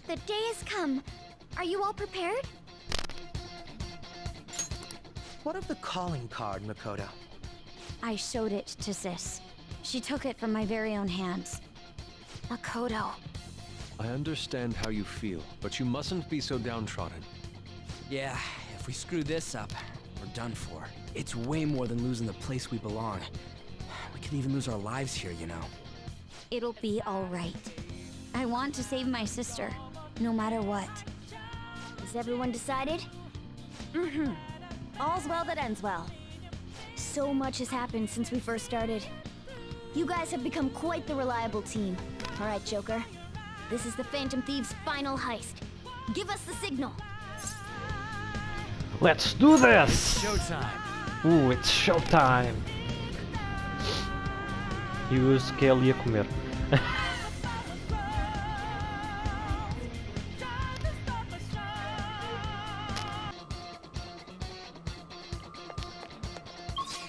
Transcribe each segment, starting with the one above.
The day has come. Are you all prepared? What of the calling card, Makoto? I showed it to Sis. She took it from my very own hands. Makoto. I understand how you feel, but you mustn't be so downtrodden. Yeah, if we screw this up, we're done for. It's way more than losing the place we belong. We could even lose our lives here, you know. It'll be all right. I want to save my sister, no matter what. Is everyone decided? Mm-hmm. All's well that ends well. So much has happened since we first started. You guys have become quite the reliable team. All right, Joker. This is the Phantom Thieves' final heist. Give us the signal. Let's do this! Showtime! It's showtime! E o que ele ia comer.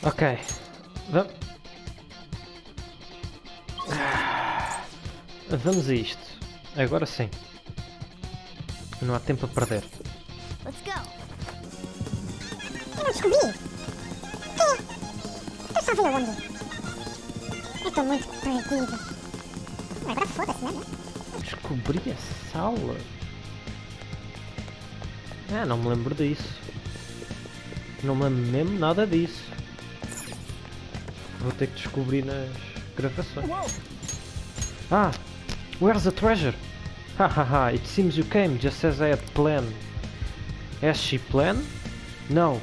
Ok. Vamos a isto. Agora sim. Não há tempo a perder. Let's go. Eu não descobri. Eu só vi aonde. Eu estou muito perdido. Agora foda-se, né? Descobri a sala. Não me lembro disso. Não me lembro mesmo nada disso. Vou ter que descobrir nas gravações. Ah! Where's the treasure? Hahaha, it seems you came just as I had planned. Has she planned? No.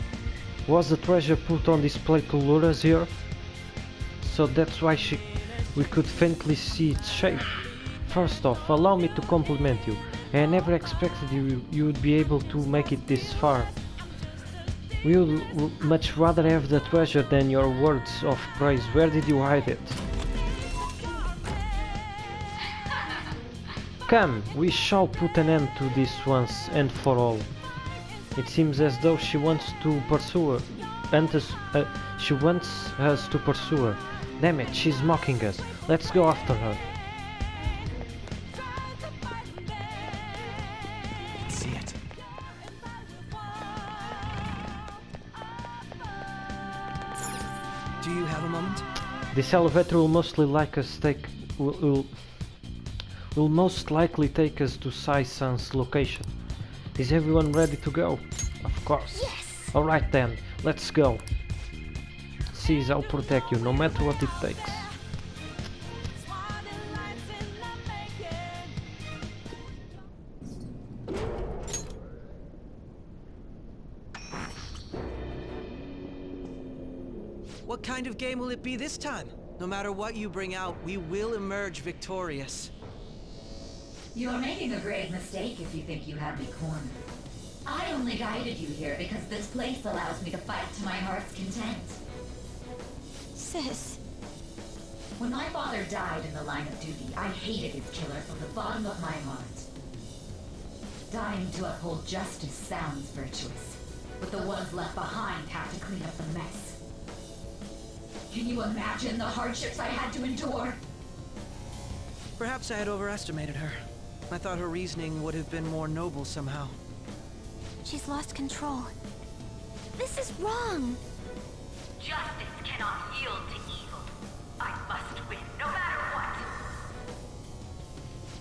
Was the treasure put on display to lure us here? So that's why we could faintly see its shape. First off, allow me to compliment you. I never expected you would be able to make it this far. We would much rather have the treasure than your words of praise. Where did you hide it? Come, we shall put an end to this once and for all. It seems as though she wants to pursue her. She wants us to pursue her. Damn it, she's mocking us. Let's go after her. See it. Do you have a moment? This elevator will mostly like us will most likely take us to Sai-san's location. Is everyone ready to go? Of course. Yes! Alright then, let's go. Sis, I'll protect you no matter what it takes. What kind of game will it be this time? No matter what you bring out, we will emerge victorious. You're making a grave mistake if you think you have me cornered. I only guided you here because this place allows me to fight to my heart's content. Sis. When my father died in the line of duty, I hated his killer from the bottom of my heart. Dying to uphold justice sounds virtuous, but the ones left behind have to clean up the mess. Can you imagine the hardships I had to endure? Perhaps I had overestimated her. I thought her reasoning would have been more noble somehow. She's lost control. This is wrong. Justice cannot yield to evil. I must win, no matter what.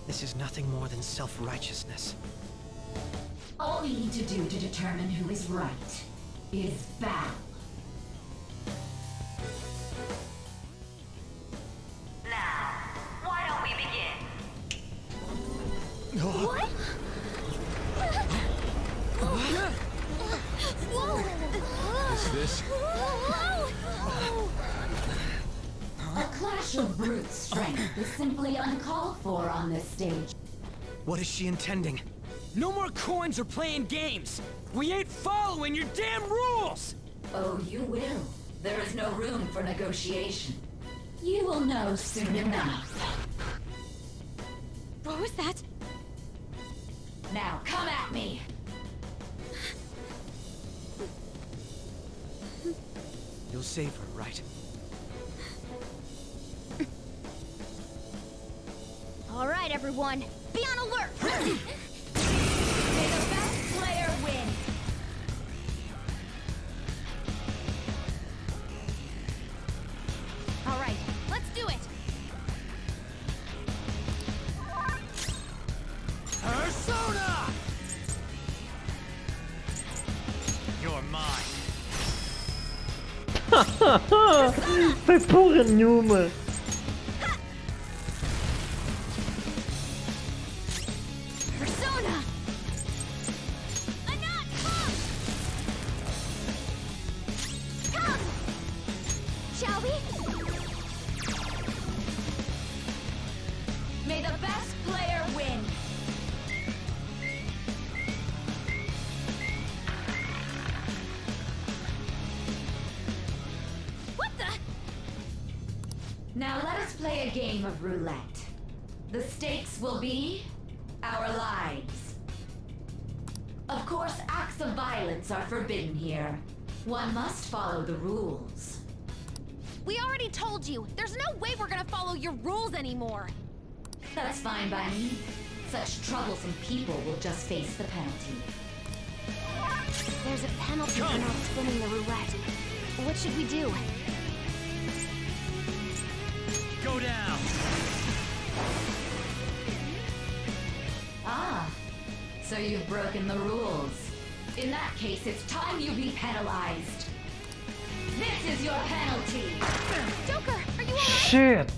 This is nothing more than self-righteousness. All we need to do to determine who is right is battle. Now, why don't we begin? What? Whoa! Is this? A clash of brute strength is simply uncalled for on this stage. What is she intending? No more coins or playing games! We ain't following your damn rules! Oh, you will. There is no room for negotiation. You will know soon enough. What was that? Now come at me! You'll save her, right? All right, everyone. Be on alert. May the best player win. All right, let's do it. Persona! You're mine. Foi porra nenhuma. Persona. Anat, come. Shall we? May the best player win. What the? Now let us play a game of roulette. The stakes will be our lives. Of course, acts of violence are forbidden here. One must follow the rules. We already told you. There's no way we're gonna follow your rules anymore. That's fine by me. Such troublesome people will just face the penalty. There's a penalty for not spinning the roulette. What should we do? Go down. Ah, so you've broken the rules. In that case, it's time you be penalized. This is your penalty. Joker, are you alright? Shit.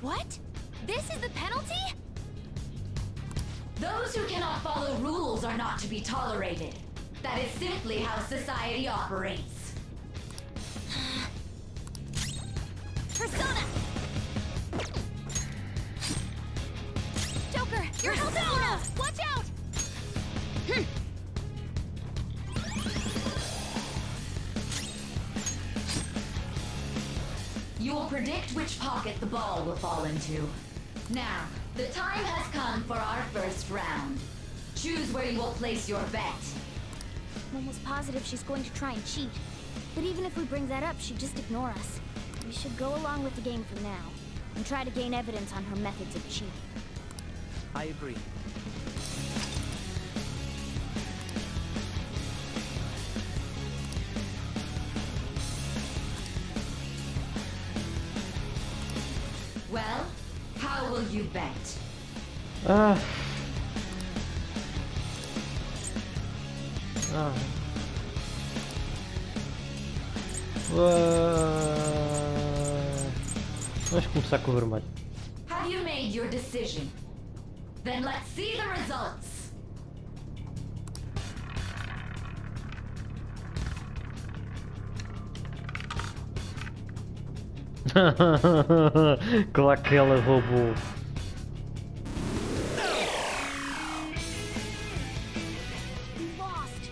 What? This is the penalty? Those who cannot follow rules are not to be tolerated. That is simply how society operates. Persona! Joker, you're Persona! Watch out! You will predict which pocket the ball will fall into. Now, the time has come for our first round. Choose where you will place your bet. I'm almost positive she's going to try and cheat. But even if we bring that up, she'd just ignore us. We should go along with the game for now, and try to gain evidence on her methods of cheating. I agree. Well, how will you bet? Ah. Ah. Vamos começar com o vermelho. Have you made your decision? Then let's see the results. Claro que ela roubou. We lost.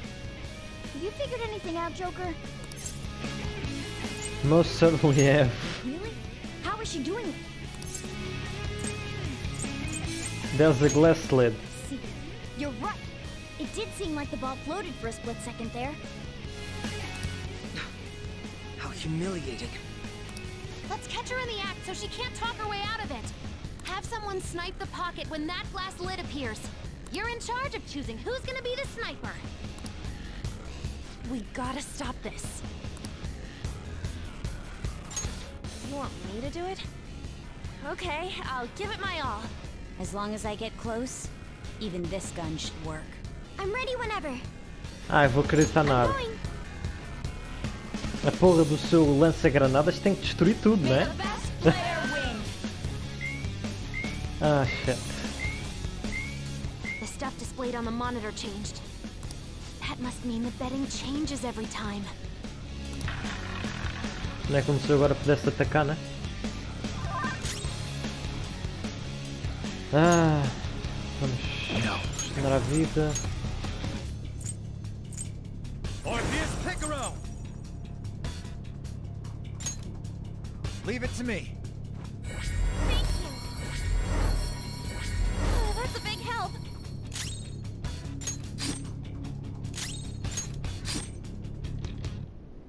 Have you figured anything out, Joker? Most certainly have. Really? How is she doing it? There's a glass lid. See, you're right. It did seem like the ball floated for a split second there. How humiliating. Let's catch her in the act so she can't talk her way out of it. Have someone snipe the pocket when that glass lid appears. You're in charge of choosing who's gonna be the sniper. We gotta stop this. You want me to do it? Okay, I'll give it my all. As long as I get close, even this gun should work. I'm ready whenever. Ai, vou acreditar na I'm árvore. going. A porra do seu lança-granadas tem que destruir tudo, May né? the best player win. Ah, shit. The stuff displayed on the monitor changed. That must mean the betting changes every time. Não é como se eu agora pudesse atacar, né? Ah, vamos estudar a vida. Orpheus Picaro! Leave it to me. Thank you. Oh, that's a big help.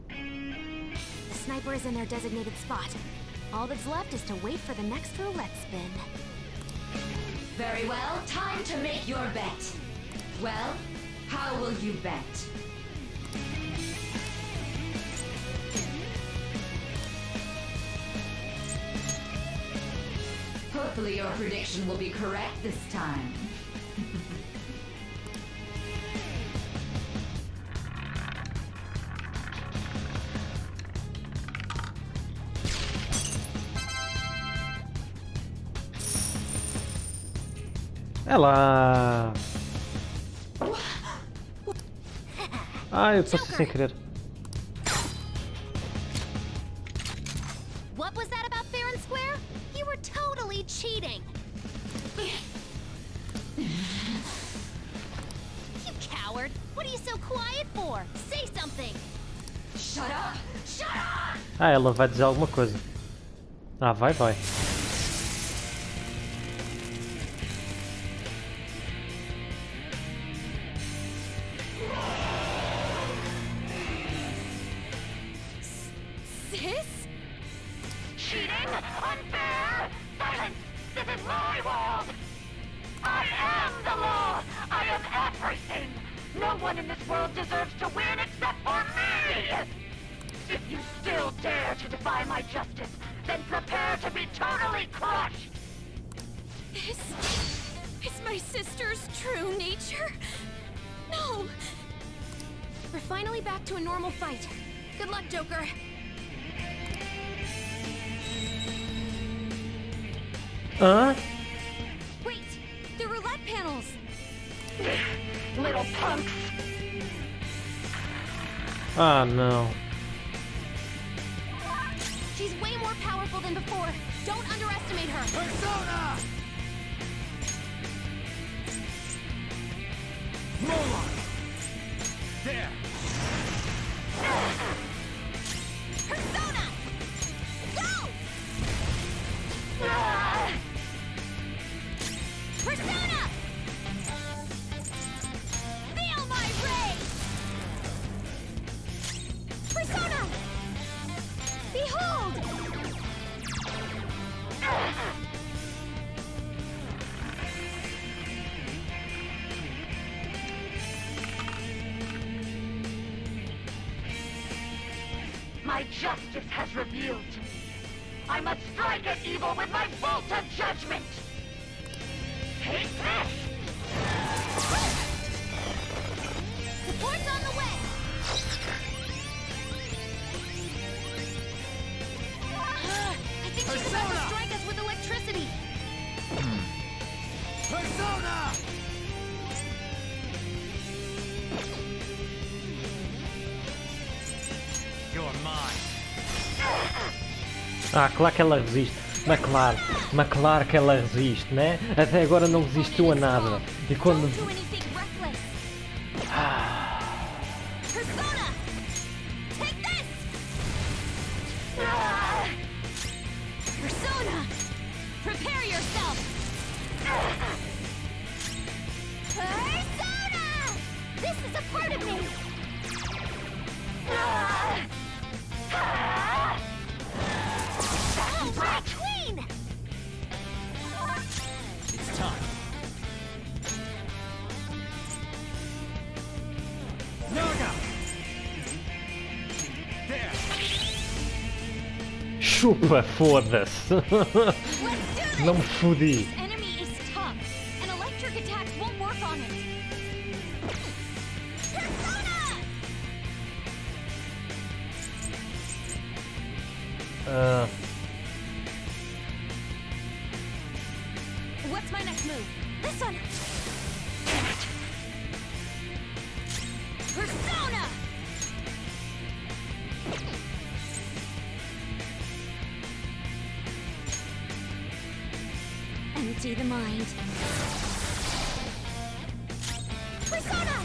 The sniper is in their designated spot. All that's left is to wait for the next roulette spin. Very well, time to make your bet. Well, how will you bet? Hopefully your prediction will be correct this time. Ela. Ah, eu passei sem querer. What was that about fair and square? You were totally cheating. You coward. What are you so quiet for? Say something. Shut up! Shut up! Ah, ela vai dizer alguma coisa. Ah, vai. Sis? Cheating? Unfair? Silence! This is my world! I am the law! I am everything! No one in this world deserves to win except for me! If you still dare to defy my justice, then prepare to be totally crushed! Is my sister's true nature? No! We're finally back to a normal fight. Good luck, Joker. Hã? Wait! The roulette panels! Little punks! Ah, não. She's way more powerful than before. Don't underestimate her. Persona! Moonlight! There! Persona! Go! Persona! Feel my rage! Persona! Behold! My justice has revealed to me. I must strike at evil with my bolt of judgment! Take this! Support's on the way! I think she's about to strike us with electricity! Persona! You're mine. Ah, claro que ela resiste. Mas claro que ela resiste, né? Até agora não resistiu a nada. E quando... Don't do anything reckless! Persona! Take this! Persona! Prepare yourself! Persona! This is a part of me! Oh, my queen! It's time. Naga! There! Chupa, foda-se. Let's do this! Não me fodi. This enemy is tough, and electric attacks won't work on it. Persona! What's my next move? This one! Persona! Empty the mind. Persona!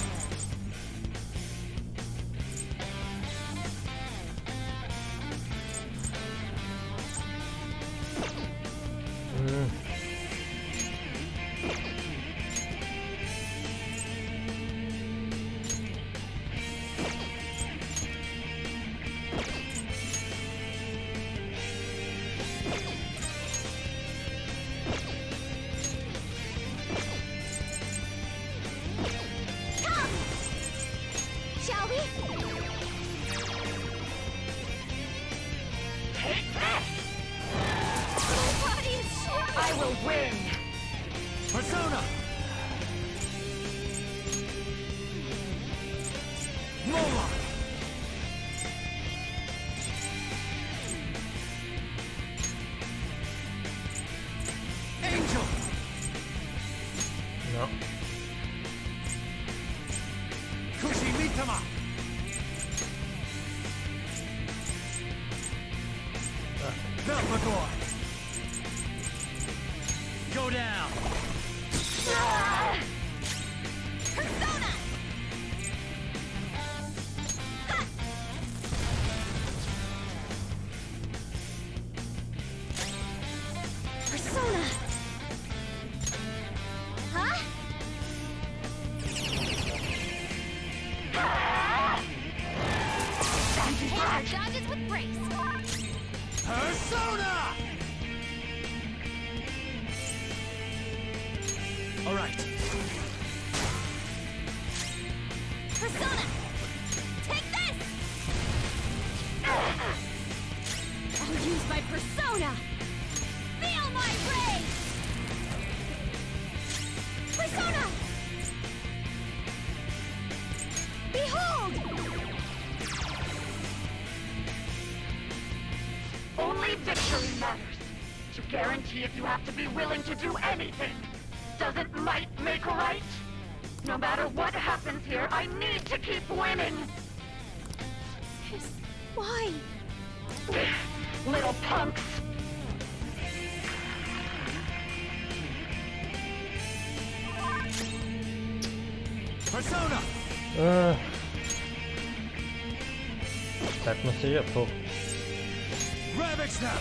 will win! Persona! Mola! Angel! No. Kushimitama! Belphegor! Go down! Persona! Ha! Persona! Huh? Hey, dodges with brace. Persona! All right. Persona! Take this! I'll use my persona! Feel my rage! Persona! Behold! Only victory matters. To guarantee it, you have to be willing to do anything. Doesn't might make right? No matter what happens here, I need to keep winning! Why? Little punks! Persona! Espero que não seja pouco. Ravage now!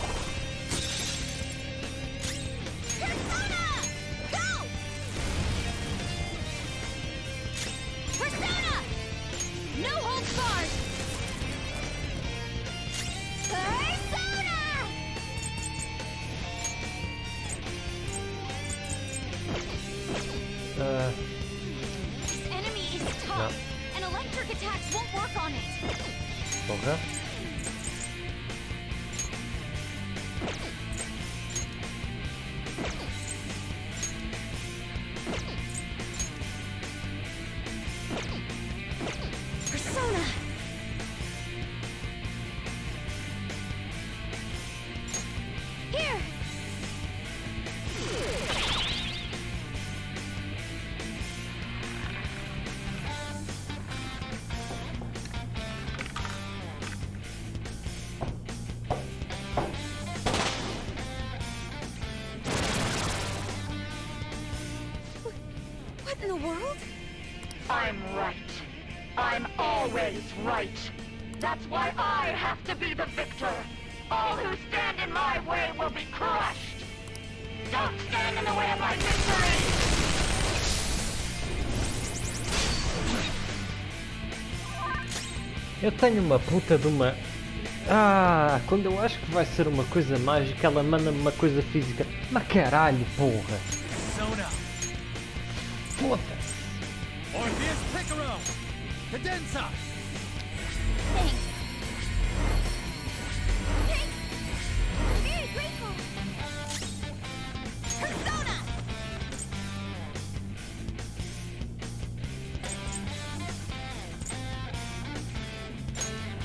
Persona! Go! Persona! No holds barred! Persona! This enemy is tough, and electric attacks won't work on it. Porra. Persona! Here! What in the world? I'm right. I'm always right. That's why I have to be the victor. All who stand in my way will be crushed. Don't stand in the way of my victory! Eu tenho uma puta de uma... quando eu acho que vai ser uma coisa mágica, ela manda-me uma coisa física. Mas caralho, porra! Persona! Foda-se! Orpheus Picaro! Cadenza! Thanks. Thanks. I'm very grateful. Persona!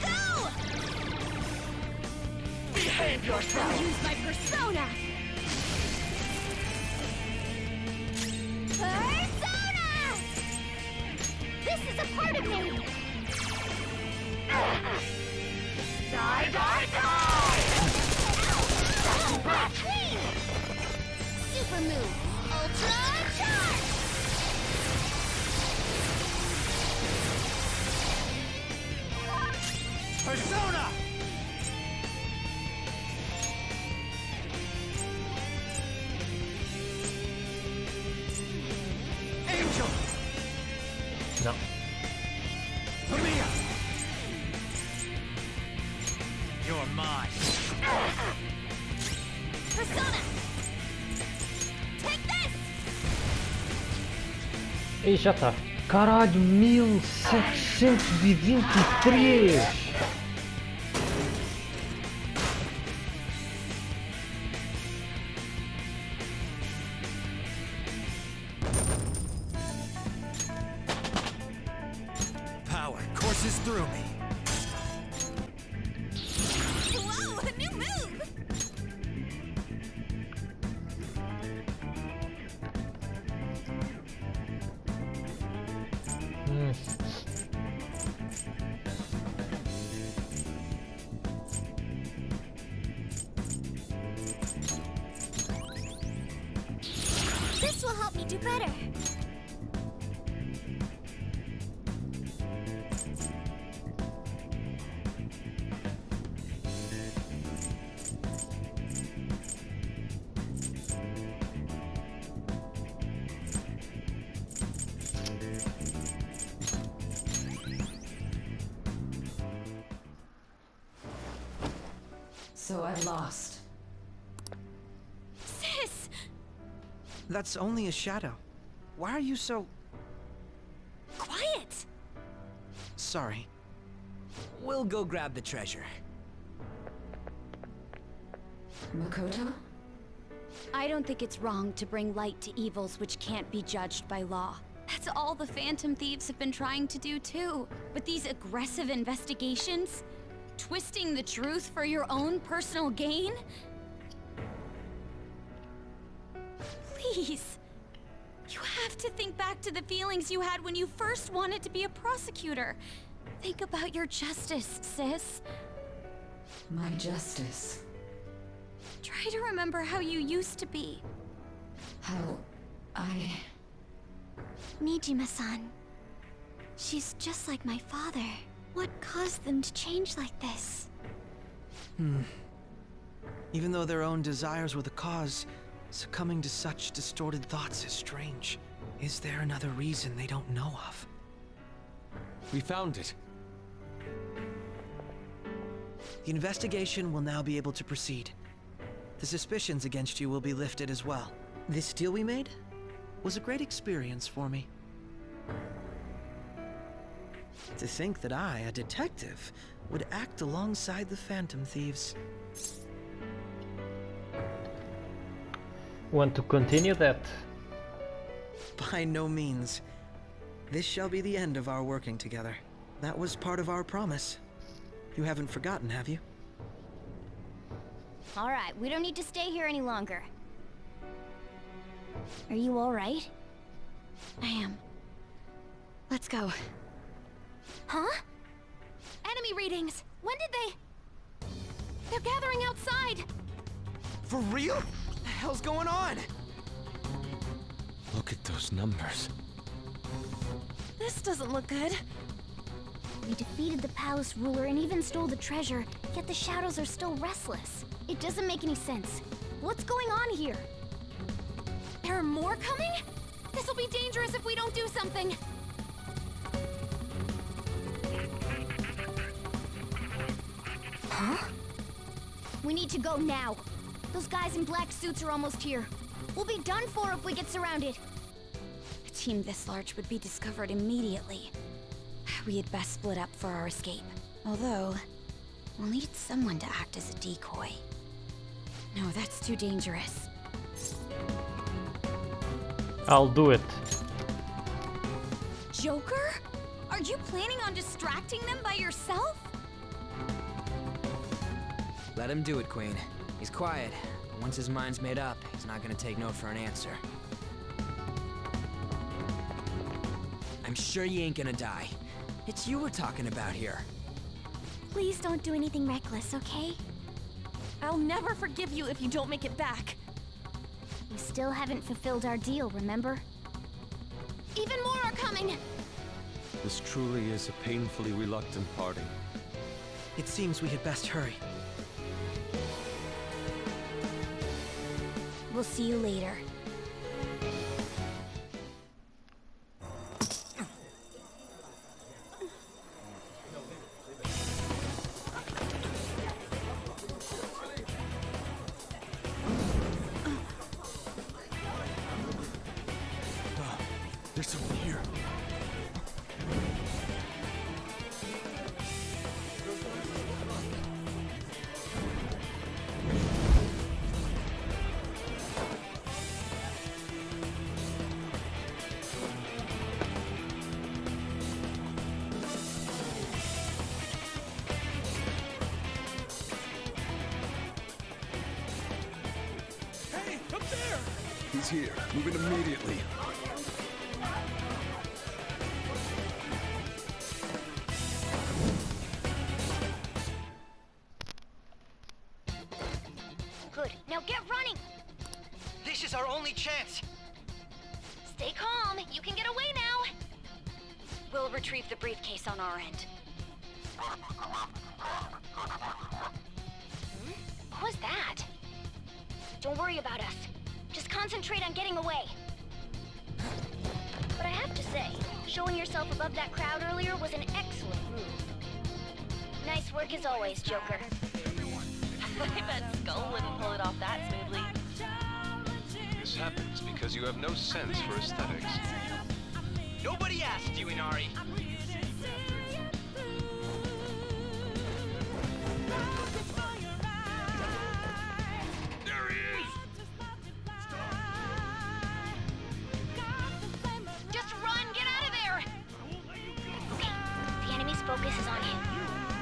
Go! Behave yourself! I'll use my persona! Persona! This is a part of me! Die, die, die! Retreat! Super move! Ultra charge! Persona! Angel! Não. Mamiya! You're mine. Persona! Take this! E já está. Caralho, 1723! through me. Whoa, a new move! This will help me do better. So I lost. Sis! That's only a shadow. Why are you so... Quiet! sorry? We'll go grab the treasure. Makoto? I don't think it's wrong to bring light to evils which can't be judged by law. That's all the Phantom Thieves have been trying to do too. But these aggressive investigations? Twisting the truth for your own personal gain? Please. You have to think back to the feelings you had when you first wanted to be a prosecutor. Think about your justice, sis. My justice. Try to remember how you used to be. How I... Nijima-san. She's just like my father. What caused them to change like this? Even though their own desires were the cause, succumbing to such distorted thoughts is strange. Is there another reason they don't know of? We found it. The investigation will now be able to proceed. The suspicions against you will be lifted as well. This deal we made was a great experience for me. To think that I, a detective, would act alongside the Phantom Thieves. Want to continue that? By no means. This shall be the end of our working together. That was part of our promise. You haven't forgotten, have you? All right, we don't need to stay here any longer. Are you all right? I am. Let's go. Huh? Enemy readings! When did they... They're gathering outside! For real? What the hell's going on? Look at those numbers. This doesn't look good. We defeated the palace ruler and even stole the treasure, yet the shadows are still restless. It doesn't make any sense. What's going on here? There are more coming? This'll be dangerous if we don't do something. Huh? We need to go now. Those guys in black suits are almost here. We'll be done for if we get surrounded. A team this large would be discovered immediately. We had best split up for our escape. Although, we'll need someone to act as a decoy. No, that's too dangerous. I'll do it. Joker? Are you planning on distracting them by yourself? Let him do it, Queen. He's quiet. But once his mind's made up, he's not gonna take no for an answer. I'm sure you ain't gonna die. It's you we're talking about here. Please don't do anything reckless, okay? I'll never forgive you if you don't make it back. We still haven't fulfilled our deal, remember? Even more are coming! This truly is a painfully reluctant parting. It seems we had best hurry. We'll see you later. There's someone here. He's here. Move in immediately. Good. Now get running! This is our only chance! Stay calm. You can get away now. We'll retrieve the briefcase on our end. What was that? Don't worry about us. Just concentrate on getting away. But I have to say, showing yourself above that crowd earlier was an excellent move. Nice work as always, Joker. I bet Skull wouldn't pull it off that smoothly. This happens because you have no sense for aesthetics. Nobody asked you, Inari! There he is! Just run! Get out of there! Okay, the enemy's focus is on him.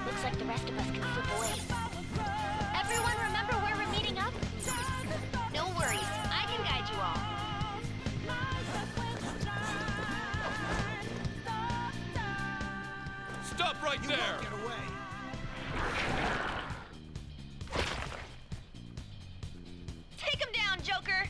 Looks like the rest of us can slip away. Everyone remember where we're meeting up? No worries, I can guide you all. Stop right there! Get away! Take him down, Joker!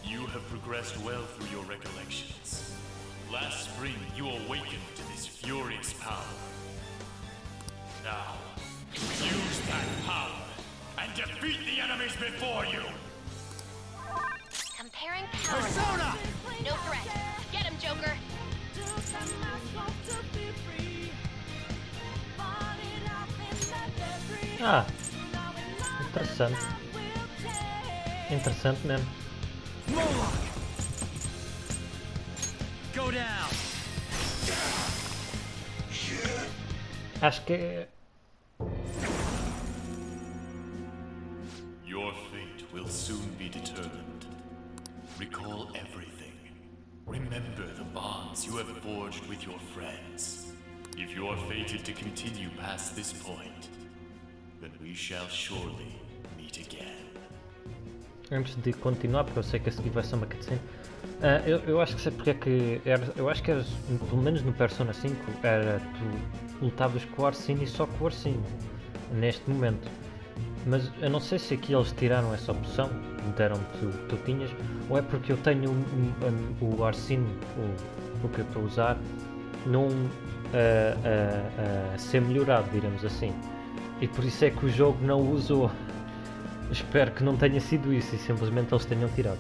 You have progressed well through your recollections. Last spring, you awakened to this furious power. Now, use that power and defeat the enemies before you! Comparing power. Persona! No threat. Get him, Joker! Ah, interessante. Interessante mesmo. Moloch! Go down! Acho que é... Your fate will soon be determined. Recall everything. Remember the bonds you have forged with your friends. If you are fated to continue past this point, then we shall surely meet again. Antes de continuar, porque eu sei que a seguir vai ser uma cutscene. Eu acho que sei porque é que era, eu acho que era, pelo menos no Persona 5, era tu lutavas com o Orsino e só com o Orsino, neste momento. Mas eu não sei se aqui eles tiraram essa opção, deram-te o que tu tinhas, ou é porque eu tenho o Orsino, o que eu estou a usar, não a ser melhorado, diremos assim. E por isso é que o jogo não o usou. Espero que não tenha sido isso e simplesmente eles tenham tirado.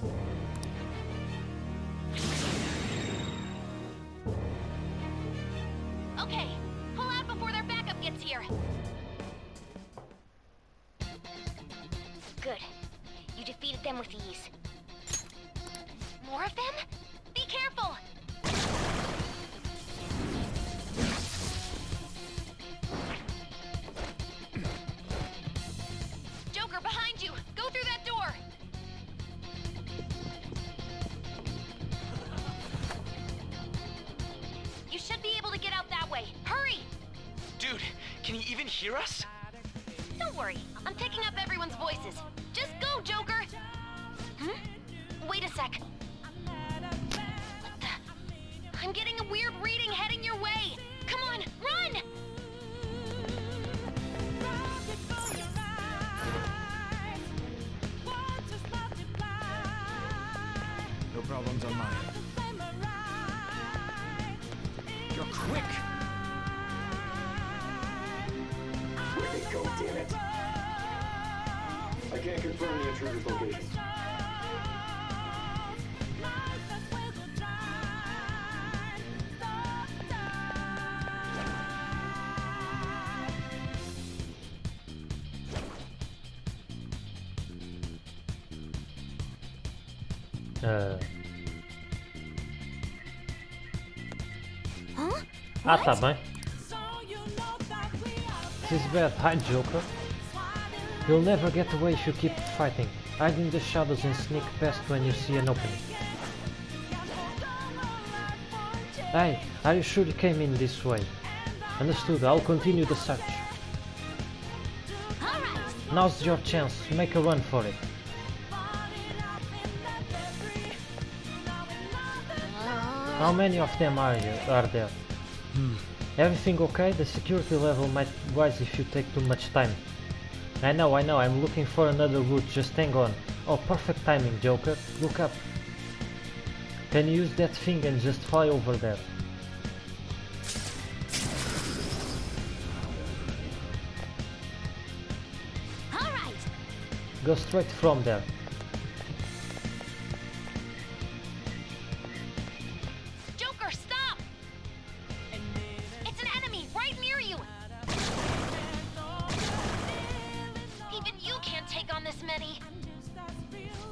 Okay, pull out before their backup gets here. Good. You defeated them with ease. More of them? Be careful! Joker, behind you! Go through that door! You should be able to get out that way. Hurry! Dude, can he even hear us? Don't worry, I'm picking up everyone's voices. Just go, Joker! Wait a sec. What the? I'm getting a weird reading heading your way! Come on, run! No problems on my end. You're quick! Where'd they go, damn it? I can't confirm the intruder's location. Huh? Ah, tá bem. This is bad. Hi, Joker. You'll never get away if you keep fighting. Hide in the shadows and sneak past when you see an opening. Hey, are you sure you came in this way? Understood, I'll continue the search. Now's your chance, make a run for it. How many of them are there? Everything okay? The security level might rise if you take too much time. I know, I'm looking for another route, just hang on. Oh, perfect timing, Joker. Look up. Can you use that thing and just fly over there? Alright! Go straight from there. Joker, stop! It's an enemy right near you! Even you can't take on this many.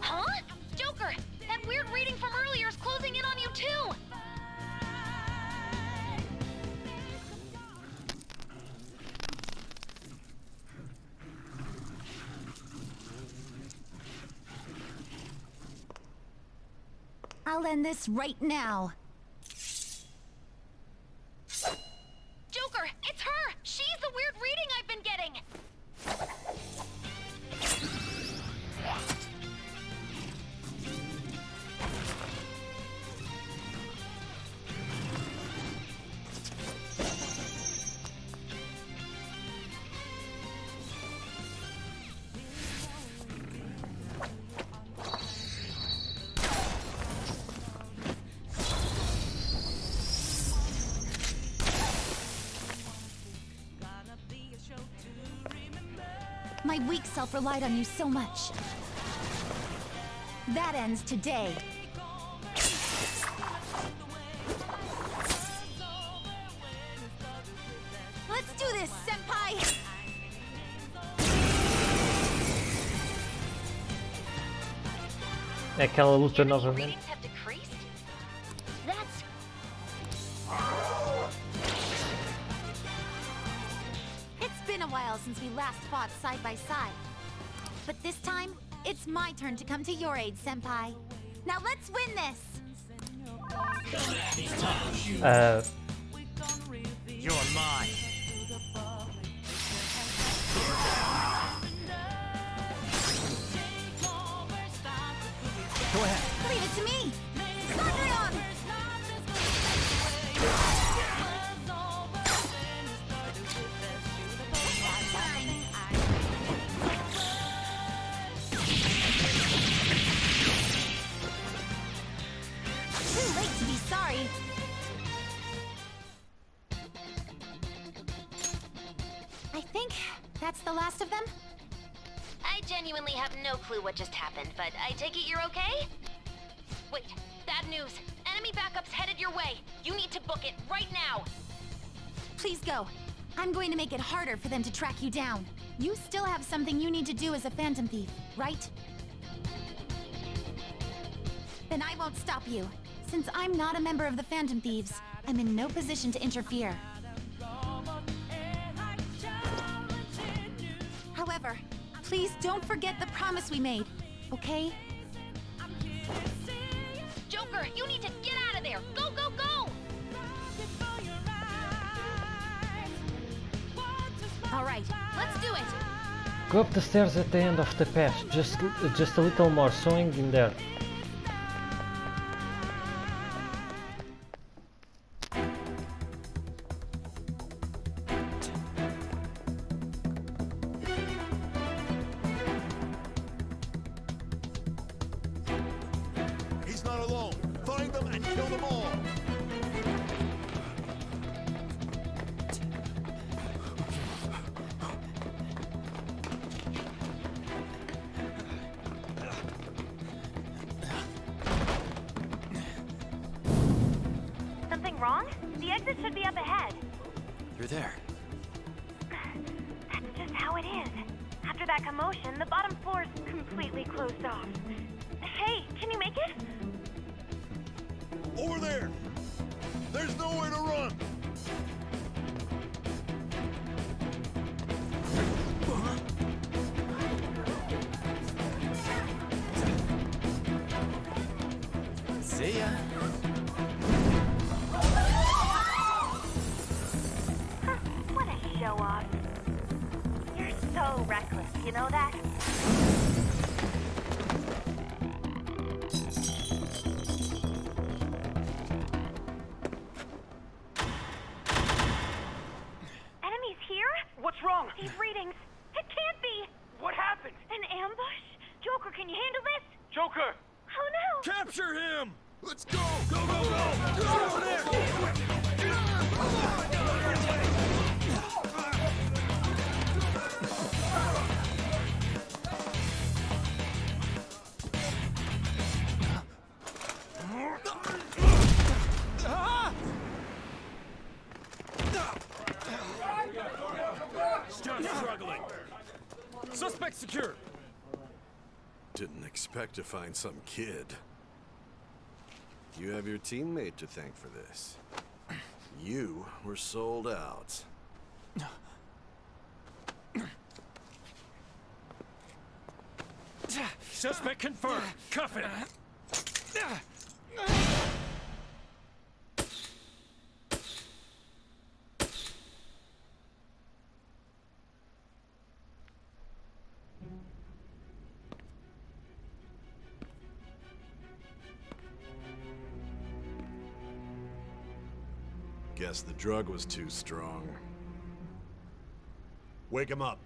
Huh? Joker, that weird reading from earlier is closing in on you too! I'll end this right now. Joker, it's her! She's the weird reading I've been getting! My weak self relied on you so much. That ends today. Let's do this, Senpai! É aquela luta novamente. Readings have decreased? That's... It's been a while since we last fought side by side. But this time, it's my turn to come to your aid, Senpai. Now let's win this! You're mine. Go ahead. Leave it to me! Sandrion! Too late to be sorry. I think that's the last of them. I genuinely have no clue what just happened, but I take it you're okay? Wait, bad news. Enemy backup's headed your way. You need to book it right now. Please go. I'm going to make it harder for them to track you down. You still have something you need to do as a Phantom Thief, right? Then I won't stop you. Since I'm not a member of the Phantom Thieves, I'm in no position to interfere. However, please don't forget the promise we made, okay? Joker, you need to get out of there! Go, go, go! All right, let's do it! Go up the stairs at the end of the path, just a little more, so hang in there. He's not alone. Find them and kill them all. Something wrong? The exit should be up ahead. You're there. That's just how it is. After that commotion, the bottom floor's completely closed off. Hey, can you make it? Over there. There's nowhere to run. See ya. What a show-off. You're so reckless, you know that? Enemies here? What's wrong? These readings. It can't be. What happened? An ambush? Joker, can you handle this? Joker! Oh no! Capture him! Let's go! Go, go, go! Get over there! Still struggling. Suspect secure. Didn't expect to find some kid. You have your teammate to thank for this. You were sold out. Suspect confirmed. Cuff it. Guess the drug was too strong. Wake him up.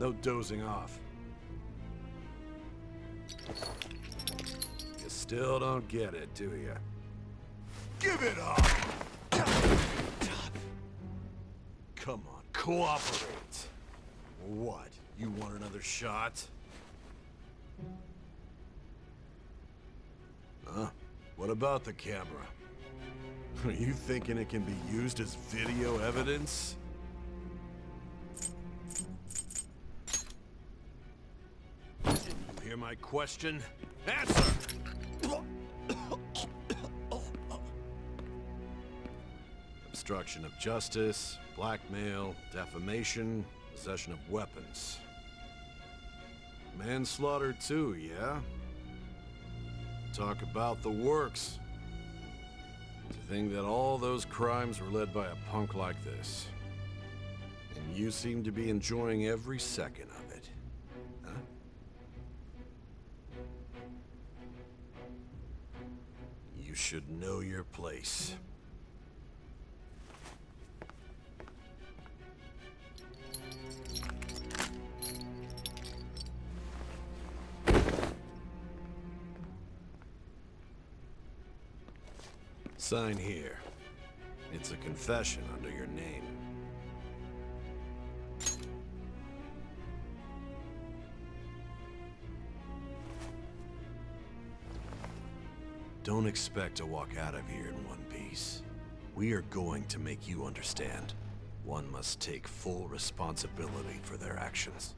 No dozing off. You still don't get it, do you? Give it up! Come on, cooperate. What? You want another shot? Huh? What about the camera? Are you thinking it can be used as video evidence? Didn't you hear my question? Answer! Obstruction of justice, blackmail, defamation, possession of weapons. Manslaughter too, yeah? Talk about the works. To think that all those crimes were led by a punk like this. And you seem to be enjoying every second of it. Huh? You should know your place. Sign here. It's a confession under your name. Don't expect to walk out of here in one piece. We are going to make you understand. One must take full responsibility for their actions.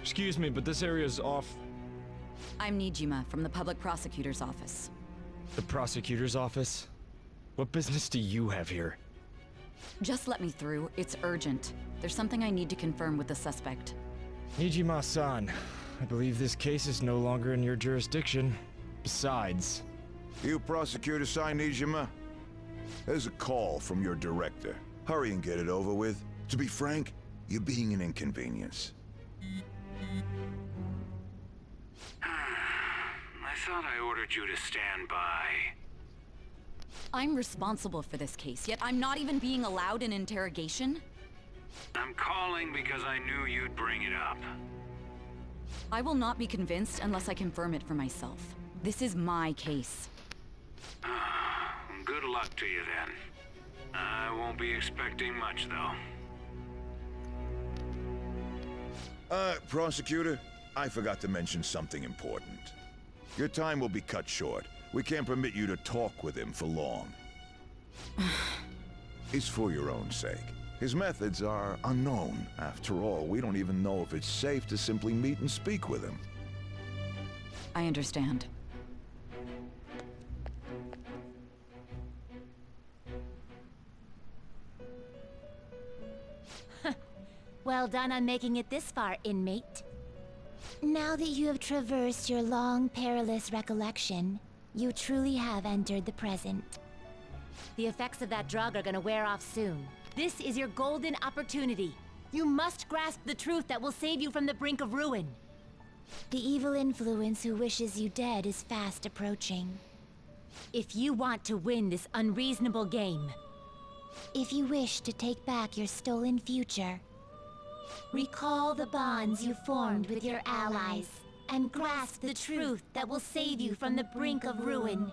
Excuse me, but this area's off. I'm Nijima from the public prosecutor's office. The prosecutor's office? What business do you have here? Just let me through. It's urgent. There's something I need to confirm with the suspect. Nijima-san, I believe this case is no longer in your jurisdiction. Besides... You prosecutor signed Nijima? There's a call from your director. Hurry and get it over with. To be frank, you're being an inconvenience. I thought I ordered you to stand by. I'm responsible for this case, yet I'm not even being allowed an interrogation? I'm calling because I knew you'd bring it up. I will not be convinced unless I confirm it for myself. This is my case. Good luck to you then. I won't Won't be expecting much, though. Prosecutor, I forgot to mention something important. Your time will be cut short. We can't permit you to talk with him for long. It's for your own sake. His methods are unknown. After all, we don't even know if it's safe to simply meet and speak with him. I understand. Well done on making it this far, inmate. Now that you have traversed your long, perilous recollection, you truly have entered the present. The effects of that drug are gonna wear off soon. This is your golden opportunity. You must grasp the truth that will save you from the brink of ruin. The evil influence who wishes you dead is fast approaching. If you want to win this unreasonable game, if you wish to take back your stolen future, recall the bonds you formed with your allies, and grasp the truth that will save you from the brink of ruin.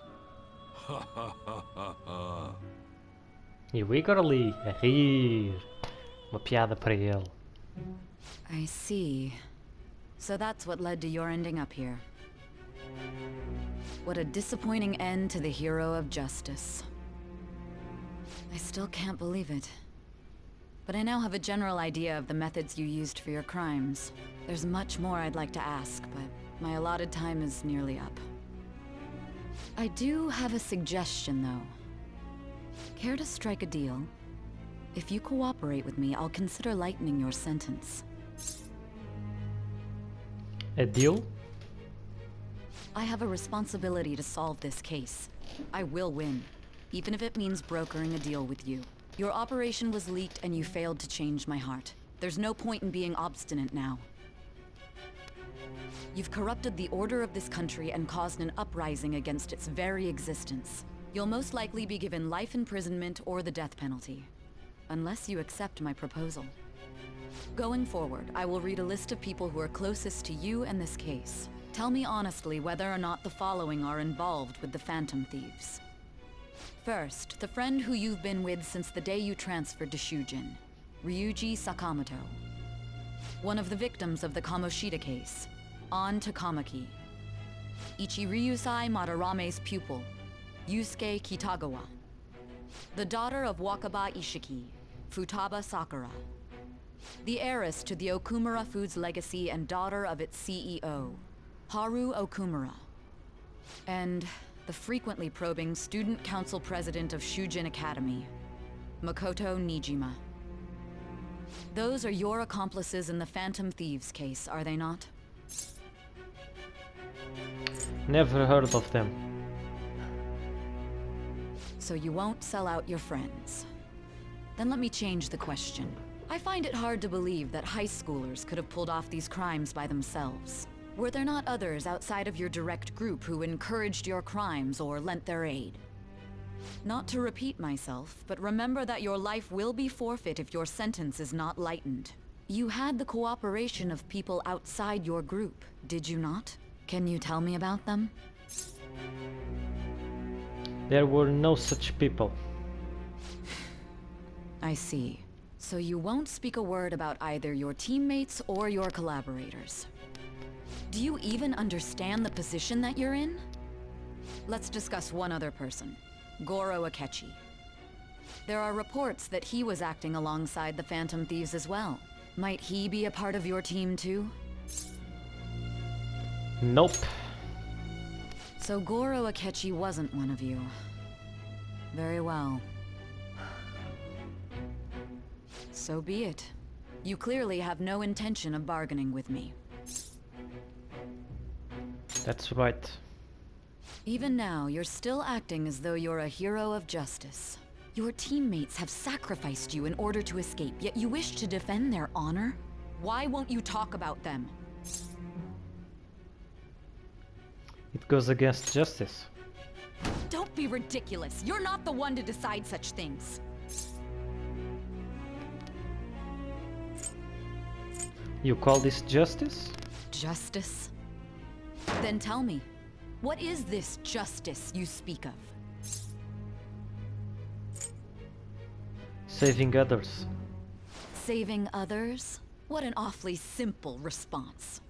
E o Igor ali, a rir. Uma piada para ele. I see. So that's what led to your ending up here. What a disappointing end to the hero of justice. I still can't believe it. But I now have a general idea of the methods you used for your crimes. There's much more I'd like to ask, but my allotted time is nearly up. I do have a suggestion, though. Care to strike a deal? If you cooperate with me, I'll consider lightening your sentence. A deal? I have a responsibility to solve this case. I will win, even if it means brokering a deal with you. Your operation was leaked and you failed to change my heart. There's no point in being obstinate now. You've corrupted the order of this country and caused an uprising against its very existence. You'll most likely be given life imprisonment or the death penalty, unless you accept my proposal. Going forward, I will read a list of people who are closest to you and this case. Tell me honestly whether or not the following are involved with the Phantom Thieves. First, the friend who you've been with since the day you transferred to Shujin, Ryuji Sakamoto. One of the victims of the Kamoshida case, An Takamaki. Ichiryusai Madarame's pupil, Yusuke Kitagawa. The daughter of Wakaba Ishiki, Futaba Sakura. The heiress to the Okumura Foods legacy and daughter of its CEO, Haru Okumura. And the frequently probing student council president of Shujin Academy, Makoto Nijima. Those are your accomplices in the Phantom Thieves case, are they not? Never heard of them. So you won't sell out your friends. Then let me change the question. I find it hard to believe that high schoolers could have pulled off these crimes by themselves. Were there not others outside of your direct group who encouraged your crimes or lent their aid? Not to repeat myself, but remember that your life will be forfeit if your sentence is not lightened. You had the cooperation of people outside your group, did you not? Can you tell me about them? There were no such people. I see. So you won't speak a word about either your teammates or your collaborators. Do you even understand the position that you're in? Let's discuss one other person, Goro Akechi. There are reports that he was acting alongside the Phantom Thieves as well. Might he be a part of your team too? Nope. So Goro Akechi wasn't one of you. Very well. So be it. You clearly have no intention of bargaining with me. That's right. Even now, you're still acting as though you're a hero of justice. Your teammates have sacrificed you in order to escape, yet you wish to defend their honor? Why won't you talk about them? It goes against justice. Don't be ridiculous. You're not the one to decide such things. You call this justice? Justice? Then tell me, what is this justice you speak of? Saving others. Saving others? What an awfully simple response.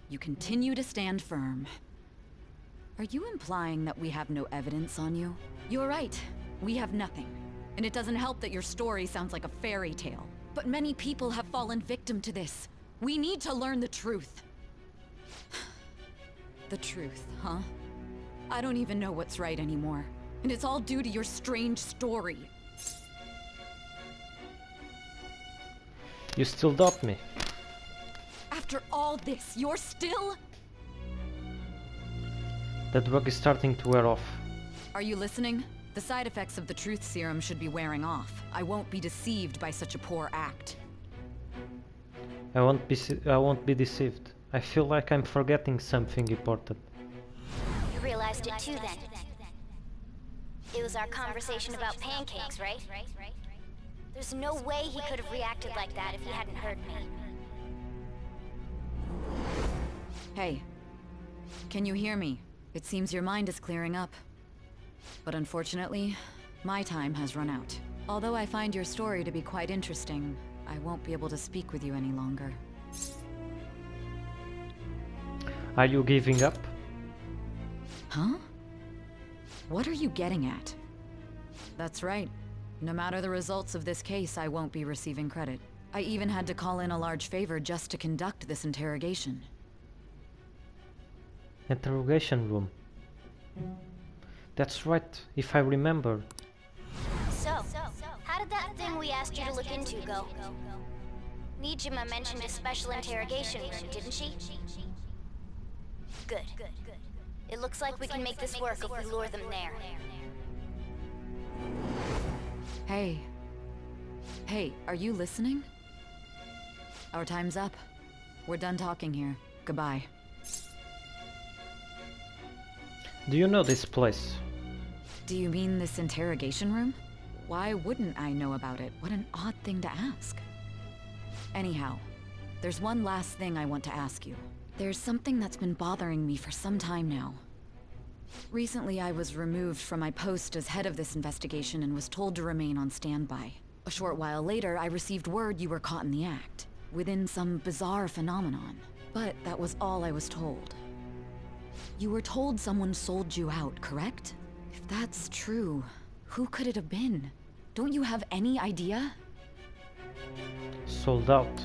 You continue to stand firm. Are you implying that we have no evidence on you? You're right. We have nothing. And it doesn't help that your story sounds like a fairy tale. But many people have fallen victim to this. We need to learn the truth. The truth, huh? I don't even know what's right anymore. And it's all due to your strange story. You still doubt me? After all this, you're still... The drug is starting to wear off. Are you listening? The side effects of the truth serum should be wearing off. I won't be deceived by such a poor act. I won't be deceived. I feel like I'm forgetting something important. You realized it too then. It was our conversation about pancakes, right? There's no way he could have reacted like that if he hadn't heard me. Hey. Can you hear me? It seems your mind is clearing up. But unfortunately, my time has run out. Although I find your story to be quite interesting, I won't be able to speak with you any longer. Are you giving up? Huh? What are you getting at? That's right. No matter the results of this case, I won't be receiving credit. I even had to call in a large favor just to conduct this interrogation. Interrogation room. That's right, if I remember. So, how did that thing we asked you to look into go? Nijima mentioned a special interrogation room, didn't she? Good. It looks like we can make this work if we lure them there. Hey. Hey, are you listening? Our time's up. We're done talking here. Goodbye. Do you know this place? Do you mean this interrogation room? Why wouldn't I know about it? What an odd thing to ask. Anyhow, there's one last thing I want to ask you. There's something that's been bothering me for some time now. Recently, I was removed from my post as head of this investigation and was told to remain on standby. A short while later, I received word you were caught in the act, within some bizarre phenomenon. But that was all I was told. You were told someone sold you out, correct? If that's true, who could it have been? Don't you have any idea? Sold out.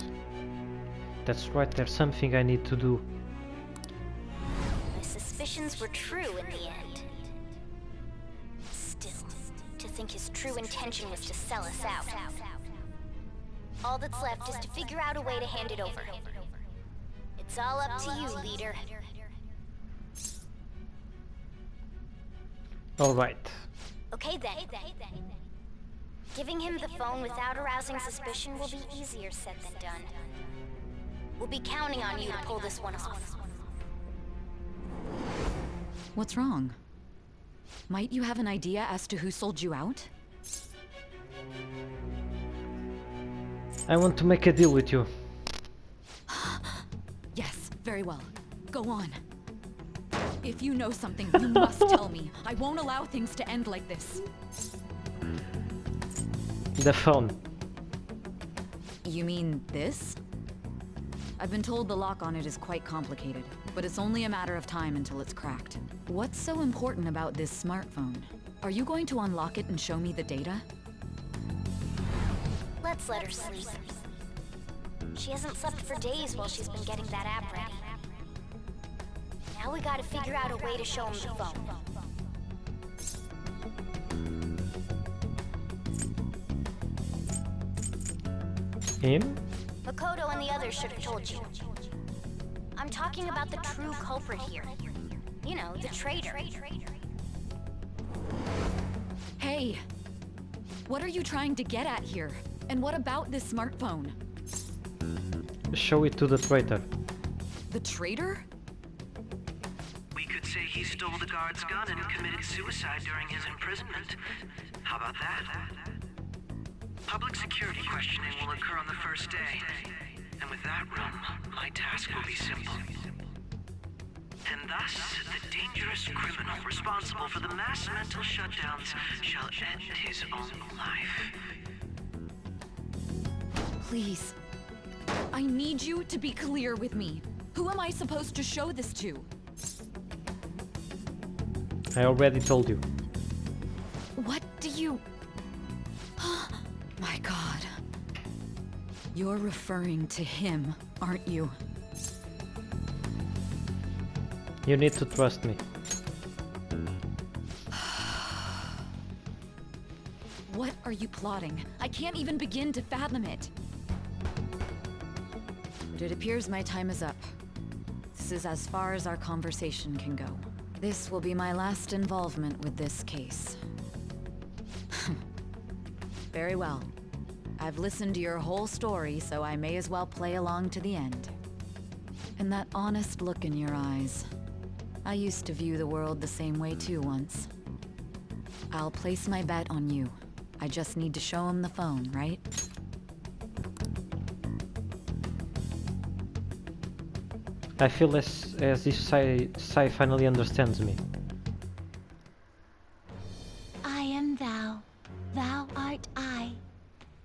That's right, there's something I need to do. My suspicions were true in the end. Still, to think his true intention was to sell us out. All that's left is to figure out a way to hand it over. It's all up to you, leader. Alright. Okay then. Giving him the phone without arousing suspicion will be easier said than done. We'll be counting on you to pull this one off. What's wrong? Might you have an idea as to who sold you out? I want to make a deal with you. Yes, very well. Go on. If you know something, you must tell me. I won't allow things to end like this. The phone. You mean this? I've been told the lock on it is quite complicated, but it's only a matter of time until it's cracked. What's so important about this smartphone? Are you going to unlock it and show me the data? Let's let her sleep. She hasn't slept for days while she's been getting that app ready. Now we gotta figure out a way to show him the phone. Him? Makoto and the others should have told you. I'm talking about the true culprit here. You know, the traitor. Hey! What are you trying to get at here? And what about this smartphone? Show it to the traitor. The traitor? We could say he stole the guard's gun and committed suicide during his imprisonment. How about that? Public security questioning will occur on the first day. And with that room, my task will be simple. And thus the dangerous criminal responsible for the mass mental shutdowns shall end his own life. Please. I need you to be clear with me. Who am I supposed to show this to? I already told you. What do you... My God. You're referring to him, aren't you? You need to trust me. What are you plotting? I can't even begin to fathom it. But it appears my time is up. This is as far as our conversation can go. This will be my last involvement with this case. Very well. I've listened to your whole story, so I may as well play along to the end. And that honest look in your eyes. I used to view the world the same way too once. I'll place my bet on you. I just need to show him the phone, right? I feel as if Sai finally understands me. I am thou. Thou art I.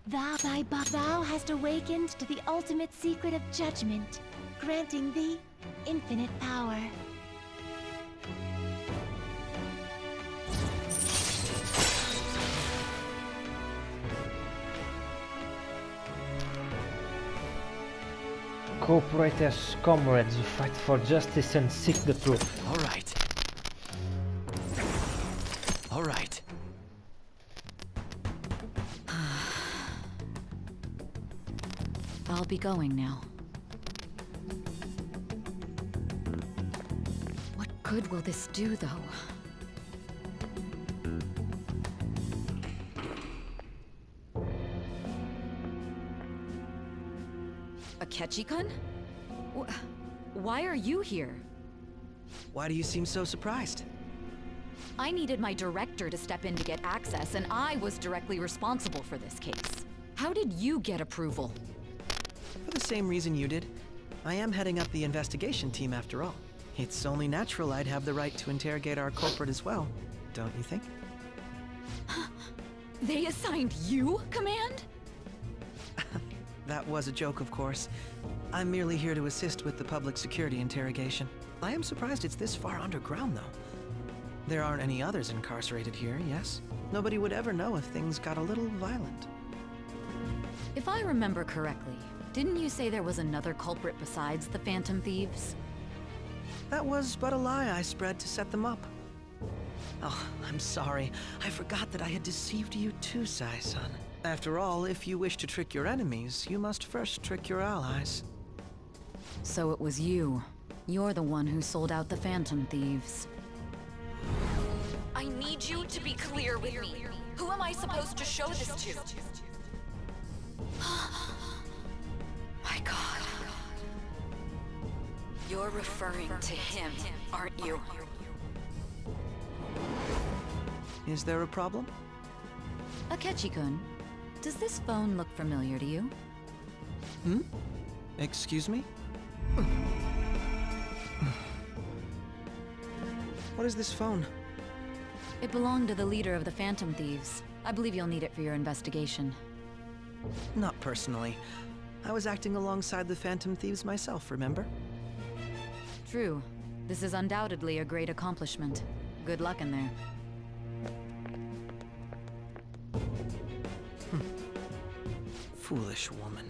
Thou hast awakened to the ultimate secret of judgment, granting thee infinite power. Cooperate as comrades who fight for justice and seek the truth. All right. All right. I'll be going now. What good will this do, though? Akechi-kun? Why are you here? Why do you seem so surprised? I needed my director to step in to get access, and I was directly responsible for this case. How did you get approval? For the same reason you did. I am heading up the investigation team after all. It's only natural I'd have the right to interrogate our culprit as well, don't you think? They assigned you command? That was a joke, of course. I'm merely here to assist with the public security interrogation. I am surprised it's this far underground, though. There aren't any others incarcerated here, yes? Nobody would ever know if things got a little violent. If I remember correctly, didn't you say there was another culprit besides the Phantom Thieves? That was but a lie I spread to set them up. Oh, I'm sorry. I forgot that I had deceived you too, Sai-san. After all, if you wish to trick your enemies, you must first trick your allies. So it was you. You're the one who sold out the Phantom Thieves. I need you to be clear with me. Who am I supposed to show this to? My God. You're referring to him, aren't you? Is there a problem? Akechi-kun, does this phone look familiar to you? Hmm? Excuse me? What is this phone? It belonged to the leader of the Phantom Thieves. I believe you'll need it for your investigation. Not personally. I was acting alongside the Phantom Thieves myself, remember? True. This is undoubtedly a great accomplishment. Good luck in there. Foolish woman.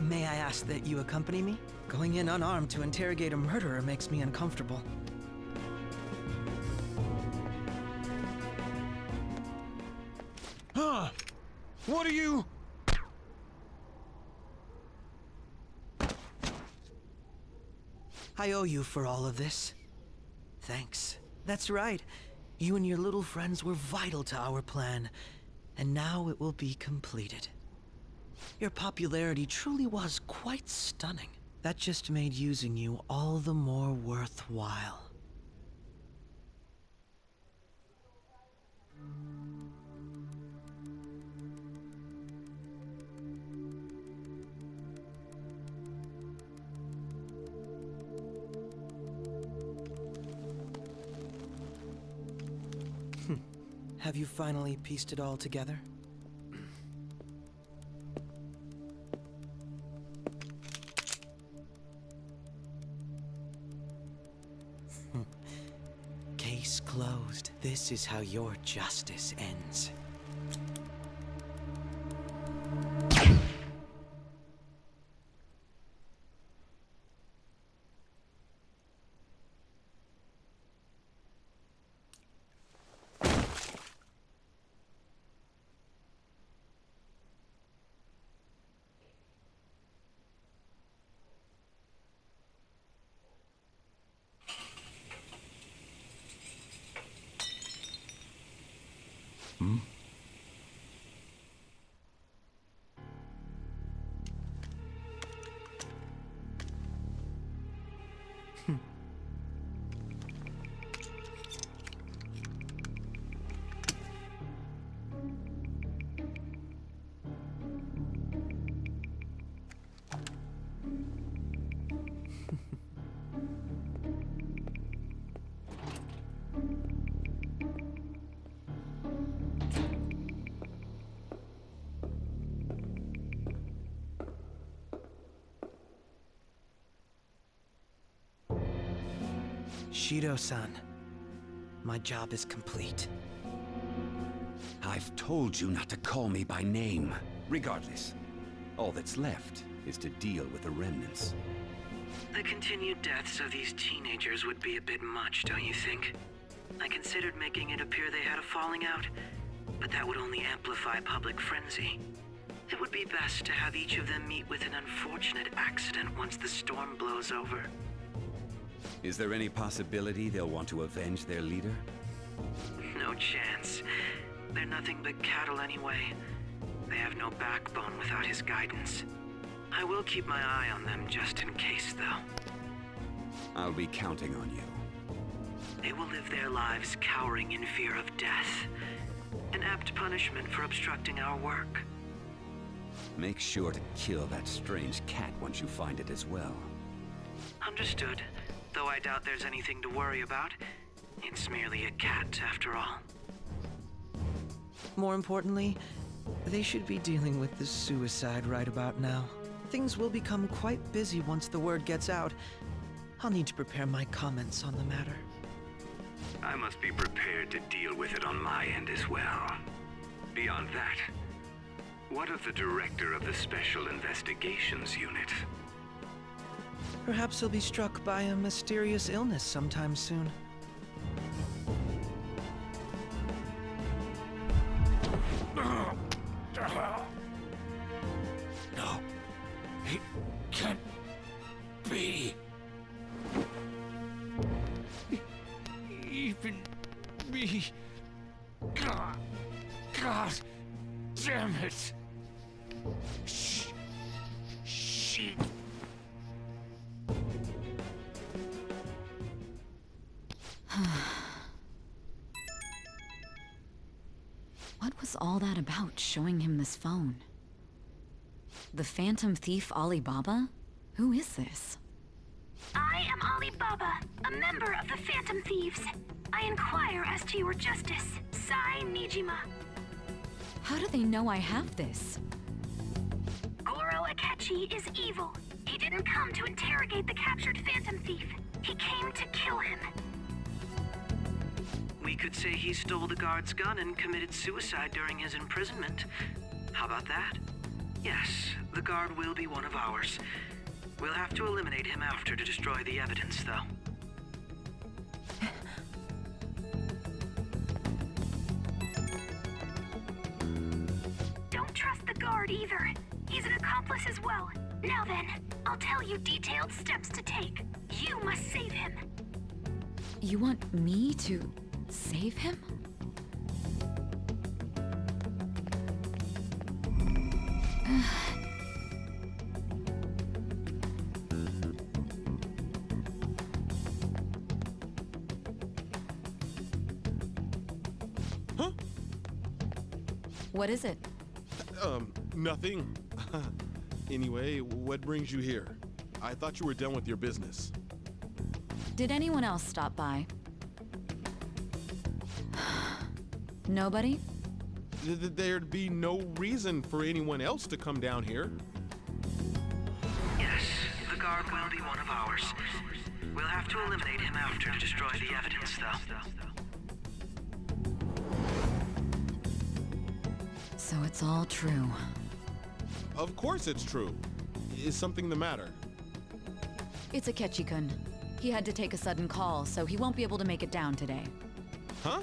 May I ask that you accompany me? Going in unarmed to interrogate a murderer makes me uncomfortable. Huh? What are you... I owe you for all of this. Thanks. That's right. You and your little friends were vital to our plan, and now it will be completed. Your popularity truly was quite stunning. That just made using you all the more worthwhile. Have you finally pieced it all together? Case closed. This is how your justice ends. Hmm? Shido-san, my job is complete. I've told you not to call me by name. Regardless, all that's left is to deal with the remnants. The continued deaths of these teenagers would be a bit much, don't you think? I considered making it appear they had a falling out, but that would only amplify public frenzy. It would be best to have each of them meet with an unfortunate accident once the storm blows over. Is there any possibility they'll want to avenge their leader? No chance. They're nothing but cattle anyway. They have no backbone without his guidance. I will keep my eye on them just in case, though. I'll be counting on you. They will live their lives cowering in fear of death. An apt punishment for obstructing our work. Make sure to kill that strange cat once you find it as well. Understood. Though I doubt there's anything to worry about. It's merely a cat, after all. More importantly, they should be dealing with the suicide right about now. Things will become quite busy once the word gets out. I'll need to prepare my comments on the matter. I must be prepared to deal with it on my end as well. Beyond that, what of the director of the Special Investigations Unit? Perhaps he'll be struck by a mysterious illness sometime soon. No, it can't be. Even me. God damn it. She. What was all that about, showing him this phone? The Phantom Thief Alibaba? Who is this? I am Alibaba, a member of the Phantom Thieves. I inquire as to your justice, Sai Nijima. How do they know I have this? Goro Akechi is evil. He didn't come to interrogate the captured Phantom Thief. He came to kill him. We could say he stole the guard's gun and committed suicide during his imprisonment. How about that? Yes, the guard will be one of ours. We'll have to eliminate him after to destroy the evidence, though. Don't trust the guard either. He's an accomplice as well. Now then, I'll tell you detailed steps to take. You must save him. You want me to save him? Huh? What is it? Nothing. Anyway, what brings you here? I thought you were done with your business. Did anyone else stop by? Nobody? There'd be no reason for anyone else to come down here. Yes, the guard will be one of ours. We'll have to eliminate him after to destroy the evidence, though. So it's all true. Of course it's true. Is something the matter? It's Akechi-kun. He had to take a sudden call, so he won't be able to make it down today. Huh?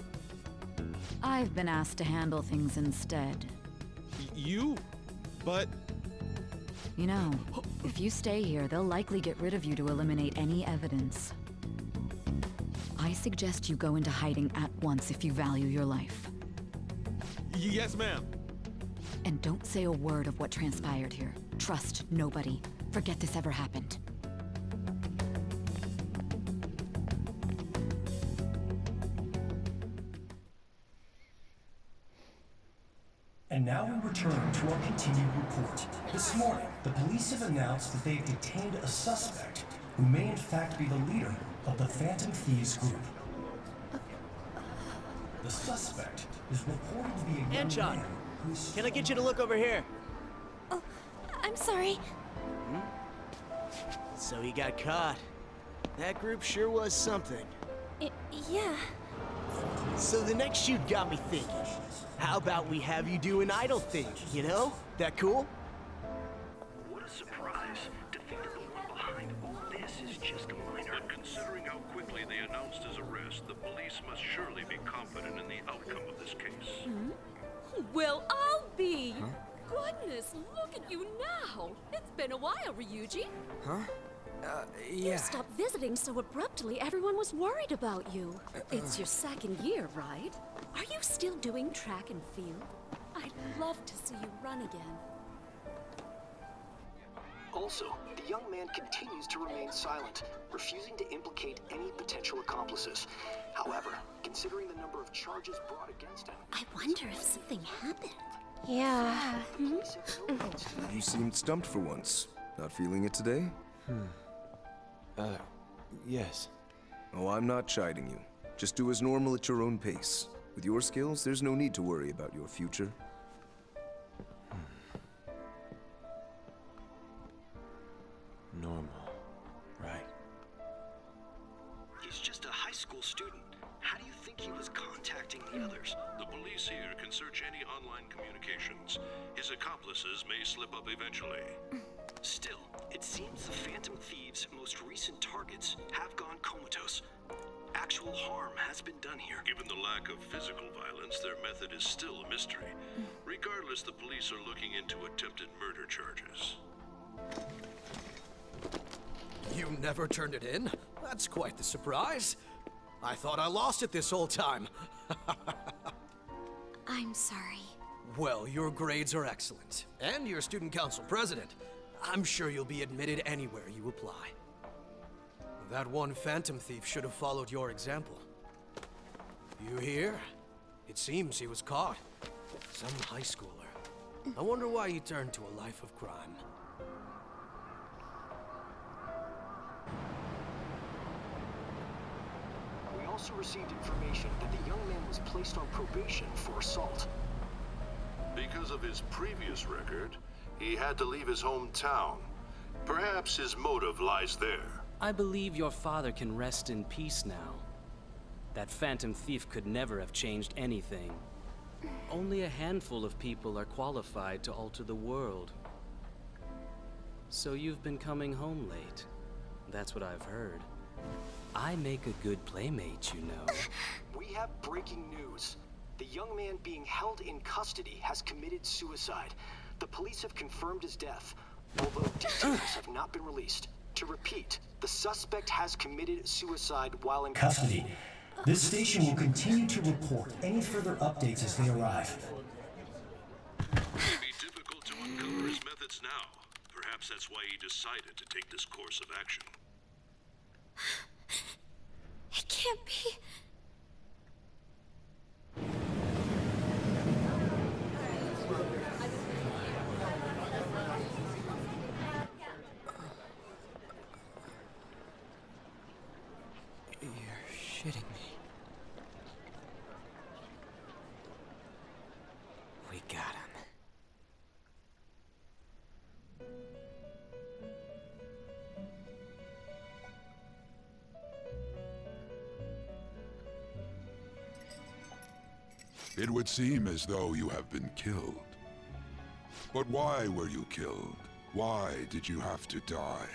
I've been asked to handle things instead. You? But... You know, if you stay here, they'll likely get rid of you to eliminate any evidence. I suggest you go into hiding at once if you value your life. Yes, ma'am. And don't say a word of what transpired here. Trust nobody. Forget this ever happened. And now we return to our continued report. This morning, the police have announced that they have detained a suspect who may in fact be the leader of the Phantom Thieves group. The suspect is reported to be a young Anchon, man who is... can I get you to look over here? Oh, I'm sorry. So he got caught. That group sure was something. Yeah. So the next shoot got me thinking. How about we have you do an idol thing, you know? That cool? What a surprise. To think that the one behind all this is just a minor. But considering how quickly they announced his arrest, the police must surely be confident in the outcome of this case. Well, I'll be. Goodness, look at you now. It's been a while, Ryuji. Huh? You stopped visiting so abruptly, everyone was worried about you. It's your second year, right? Are you still doing track and field? I'd love to see you run again. Also, the young man continues to remain silent, refusing to implicate any potential accomplices. However, considering the number of charges brought against him... I wonder if something happened. Yeah. You seemed stumped for once. Not feeling it today? Yes. Oh, I'm not chiding you. Just do as normal at your own pace. With your skills, there's no need to worry about your future. Normal. Right. He's just a high school student. How do you think he was contacting the others? The police here can search any online communications. His accomplices may slip up eventually. Still, it seems the Phantom Thieves' most recent targets have gone comatose. Actual harm has been done here. Given the lack of physical violence, their method is still a mystery. Regardless, the police are looking into attempted murder charges. You never turned it in? That's quite the surprise. I thought I lost it this whole time. I'm sorry. Well, your grades are excellent. And you're student council president. I'm sure you'll be admitted anywhere you apply. That one Phantom Thief should have followed your example. You hear? It seems he was caught. Some high schooler. I wonder why he turned to a life of crime. We also received information that the young man was placed on probation for assault. Because of his previous record, he had to leave his hometown. Perhaps his motive lies there. I believe your father can rest in peace now. That Phantom Thief could never have changed anything. Only a handful of people are qualified to alter the world. So you've been coming home late. That's what I've heard. I make a good playmate, you know. We have breaking news. The young man being held in custody has committed suicide. The police have confirmed his death, although details have not been released. To repeat, the suspect has committed suicide while in custody. This station will continue to report any further updates as they arrive. It would be difficult to uncover his methods now. Perhaps that's why he decided to take this course of action. It can't be. You're shitting me. It would seem as though you have been killed. But why were you killed? Why did you have to die?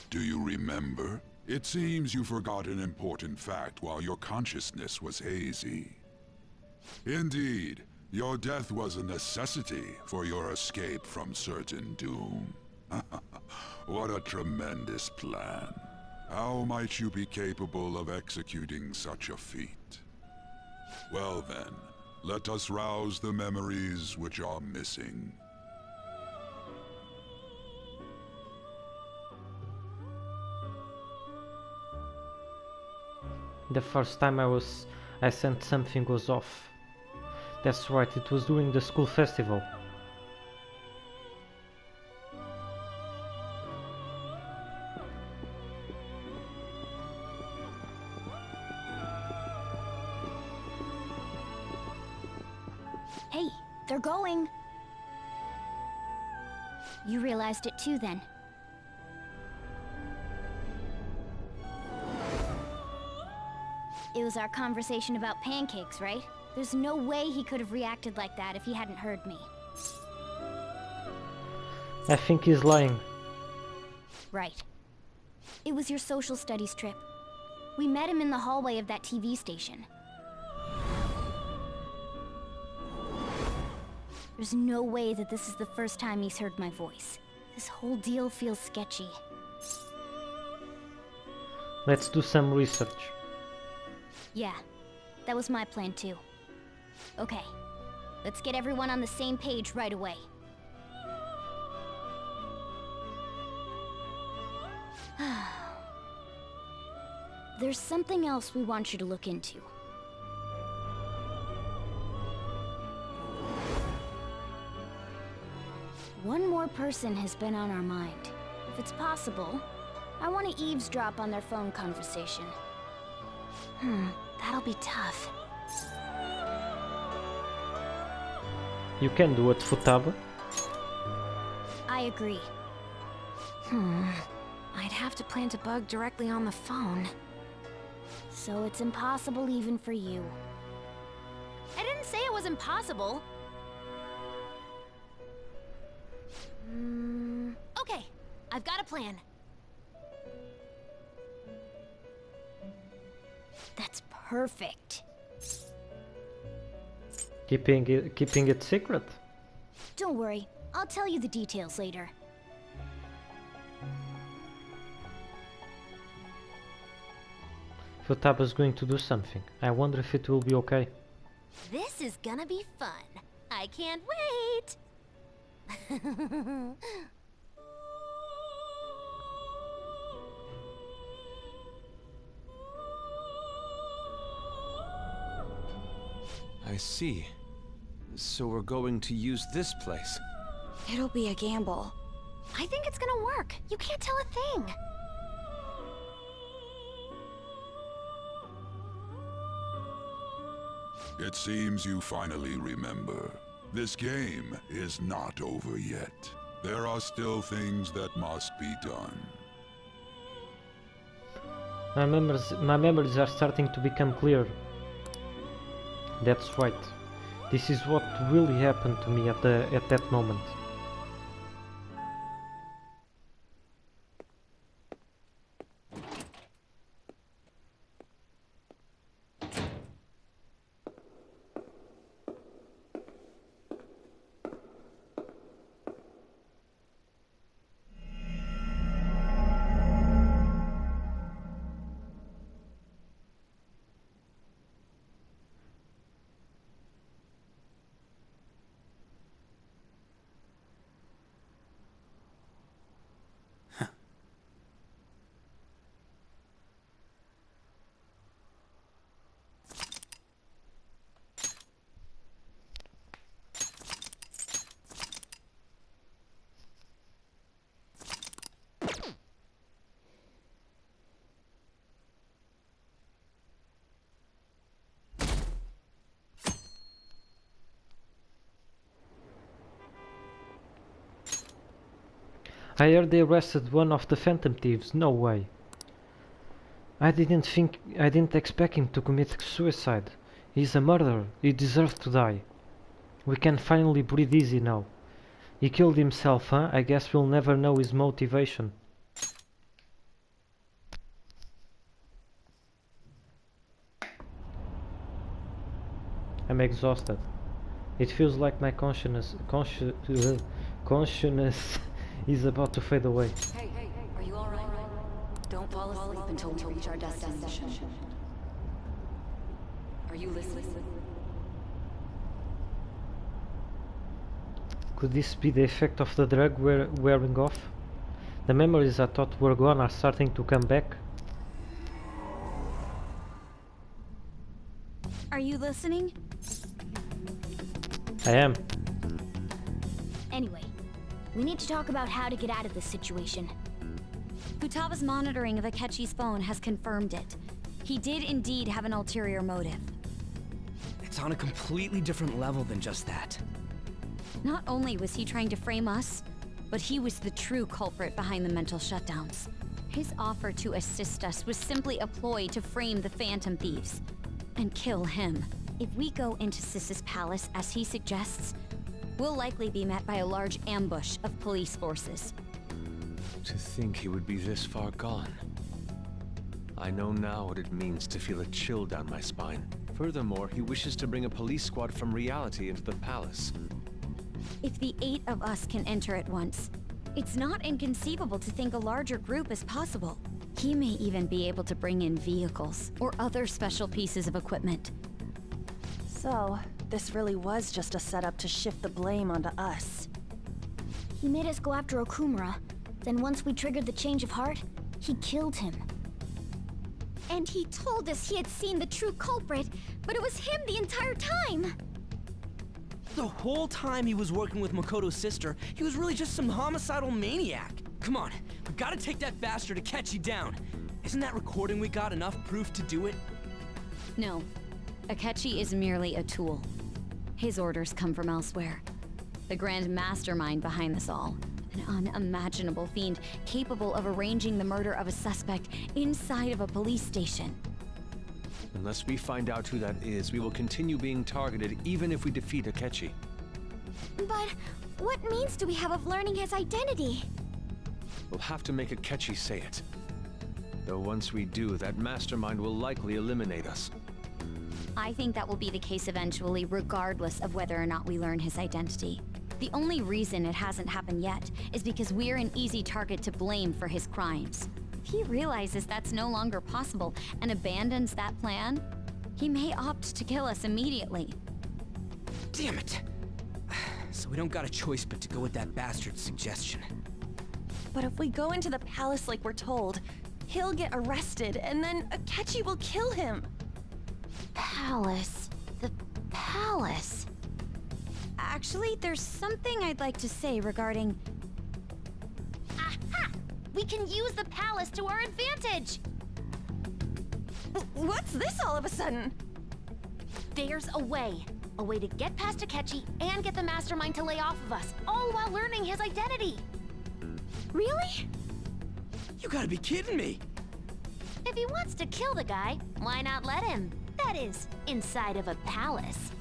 Do you remember? It seems you forgot an important fact while your consciousness was hazy. Indeed, your death was a necessity for your escape from certain doom. What a tremendous plan. How might you be capable of executing such a feat? Well then, let us rouse the memories which are missing. The first time I sent something was off. That's right, it was during the school festival. Hey, they're going. You realized it too then. It was our conversation about pancakes, right? There's no way he could have reacted like that if he hadn't heard me. I think he's lying. Right. It was your social studies trip. We met him in the hallway of that TV station. There's no way that this is the first time he's heard my voice. This whole deal feels sketchy. Let's do some research. Yeah, that was my plan too. Okay, let's get everyone on the same page right away. There's something else we want you to look into. One more person has been on our mind. If it's possible, I want to eavesdrop on their phone conversation. That'll be tough. You can do it, Futaba. I agree. I'd have to plant a bug directly on the phone. So it's impossible even for you. I didn't say it was impossible. Okay, I've got a plan. That's perfect. Keeping it secret. Don't worry, I'll tell you the details later. Futaba's going to do something. I wonder if it will be okay. This is gonna be fun. I can't wait. I see. So we're going to use this place. It'll be a gamble. I think it's gonna work. You can't tell a thing. It seems you finally remember. This game is not over yet. There are still things that must be done. My memories are starting to become clear. That's right. This is what really happened to me at that moment. I heard they arrested one of the Phantom Thieves. No way. I didn't expect him to commit suicide. He's a murderer. He deserves to die. We can finally breathe easy now. He killed himself, huh? I guess we'll never know his motivation. I'm exhausted. It feels like my consciousness is about to fade away. Hey, are you alright? Don't fall asleep until we reach our destination. Are you listening? Could this be the effect of the drug wearing off? The memories I thought were gone are starting to come back. Are you listening? I am. Anyway, we need to talk about how to get out of this situation. Futaba's monitoring of Akechi's phone has confirmed it. He did indeed have an ulterior motive. It's on a completely different level than just that. Not only was he trying to frame us, but he was the true culprit behind the mental shutdowns. His offer to assist us was simply a ploy to frame the Phantom Thieves and kill him. If we go into Sis's palace as he suggests, we'll likely be met by a large ambush of police forces. To think he would be this far gone. I know now what it means to feel a chill down my spine. Furthermore, he wishes to bring a police squad from reality into the palace. If the 8 of us can enter at once, it's not inconceivable to think a larger group is possible. He may even be able to bring in vehicles or other special pieces of equipment. So, this really was just a setup to shift the blame onto us. He made us go after Okumura. Then once we triggered the change of heart, he killed him. And he told us he had seen the true culprit, but it was him the entire time! The whole time he was working with Makoto's sister, he was really just some homicidal maniac. Come on, we gotta take that bastard Akechi down. Isn't that recording we got enough proof to do it? No. Akechi is merely a tool. His orders come from elsewhere. The grand mastermind behind this all. An unimaginable fiend capable of arranging the murder of a suspect inside of a police station. Unless we find out who that is, we will continue being targeted even if we defeat Akechi. But what means do we have of learning his identity? We'll have to make Akechi say it. Though once we do, that mastermind will likely eliminate us. I think that will be the case eventually, regardless of whether or not we learn his identity. The only reason it hasn't happened yet is because we're an easy target to blame for his crimes. If he realizes that's no longer possible and abandons that plan, he may opt to kill us immediately. Damn it! So we don't got a choice but to go with that bastard's suggestion. But if we go into the palace like we're told, he'll get arrested and then Akechi will kill him. Palace. The palace. Actually, there's something I'd like to say regarding... Aha! We can use the palace to our advantage! What's this all of a sudden? There's a way. A way to get past Akechi and get the mastermind to lay off of us, all while learning his identity. Really? You gotta be kidding me! If he wants to kill the guy, why not let him? That is, inside of a palace.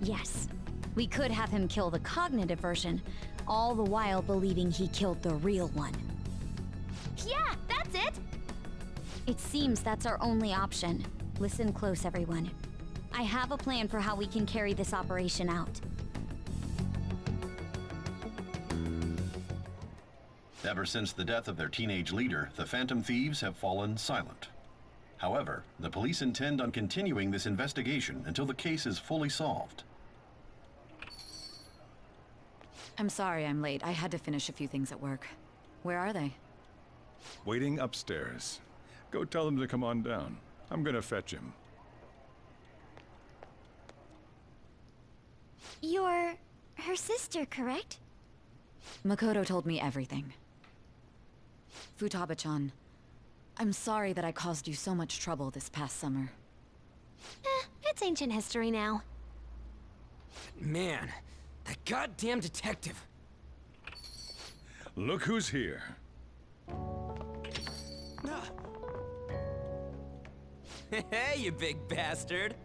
Yes. We could have him kill the cognitive version, all the while believing he killed the real one. Yeah, that's it! It seems that's our only option. Listen close, everyone. I have a plan for how we can carry this operation out. Ever since the death of their teenage leader, the Phantom Thieves have fallen silent. However, the police intend on continuing this investigation until the case is fully solved. I'm sorry I'm late. I had to finish a few things at work. Where are they? Waiting upstairs. Go tell them to come on down. I'm gonna fetch him. You're her sister, correct? Makoto told me everything. Futaba-chan, I'm sorry that I caused you so much trouble this past summer. It's ancient history now. Man, that goddamn detective. Look who's here. Hey, you big bastard!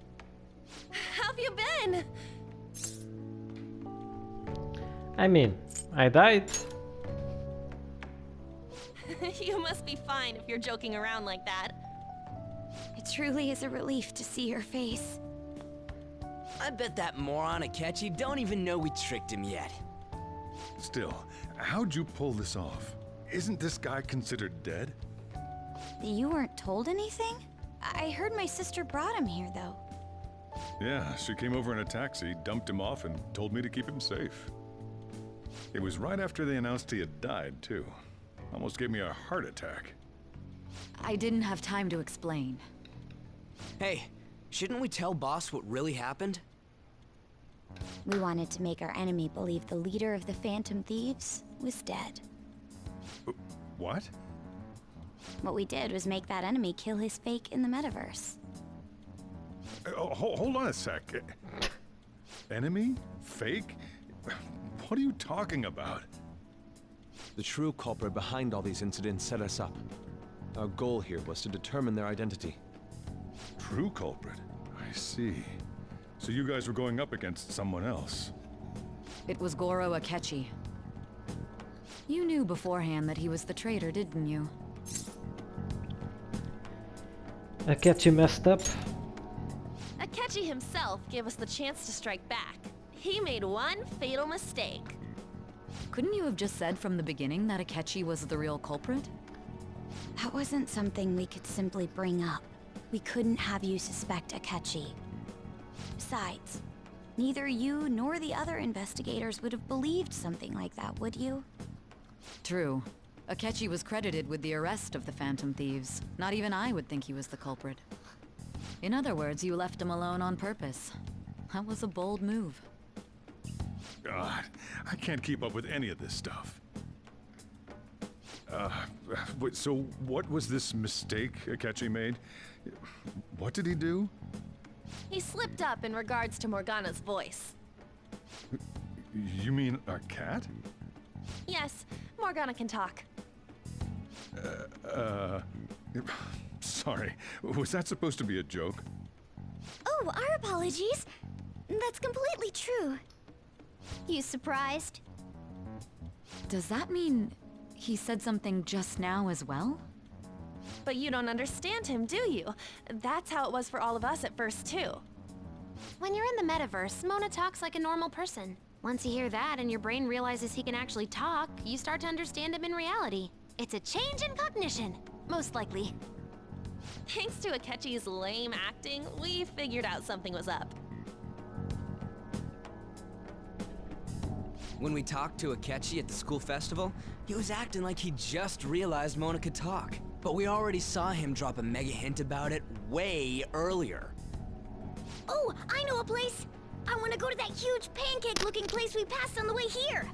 How've you been? I mean, I died. You must be fine if you're joking around like that. It truly is a relief to see your face. I bet that moron Akechi don't even know we tricked him yet. Still, how'd you pull this off? Isn't this guy considered dead? You weren't told anything? I heard my sister brought him here, though. Yeah, she came over in a taxi, dumped him off, and told me to keep him safe. It was right after they announced he had died, too. Almost gave me a heart attack. I didn't have time to explain. Hey, shouldn't we tell boss what really happened? We wanted to make our enemy believe the leader of the Phantom Thieves was dead. What? What we did was make that enemy kill his fake in the metaverse. Hold on a sec. Enemy? Fake? What are you talking about? The true culprit behind all these incidents set us up. Our goal here was to determine their identity. True culprit? I see. So you guys were going up against someone else. It was Goro Akechi. You knew beforehand that he was the traitor, didn't you? Akechi messed up. Akechi himself gave us the chance to strike back. He made one fatal mistake. Couldn't you have just said from the beginning that Akechi was the real culprit? That wasn't something we could simply bring up. We couldn't have you suspect Akechi. Besides, neither you nor the other investigators would have believed something like that, would you? True. Akechi was credited with the arrest of the Phantom Thieves. Not even I would think he was the culprit. In other words, you left him alone on purpose. That was a bold move. God, I can't keep up with any of this stuff. So what was this mistake Akechi made? What did he do? He slipped up in regards to Morgana's voice. You mean our cat? Yes, Morgana can talk. Sorry. Was that supposed to be a joke? Oh, our apologies. That's completely true. You surprised? Does that mean he said something just now as well? But you don't understand him, do you? That's how it was for all of us at first, too. When you're in the metaverse, Mona talks like a normal person. Once you hear that and your brain realizes he can actually talk, you start to understand him in reality. It's a change in cognition, most likely. Thanks to Akechi's lame acting, we figured out something was up. When we talked to Akechi at the school festival, he was acting like he just realized Mona could talk. But we already saw him drop a mega hint about it way earlier. Oh, I know a place! I want to go to that huge pancake-looking place we passed on the way here!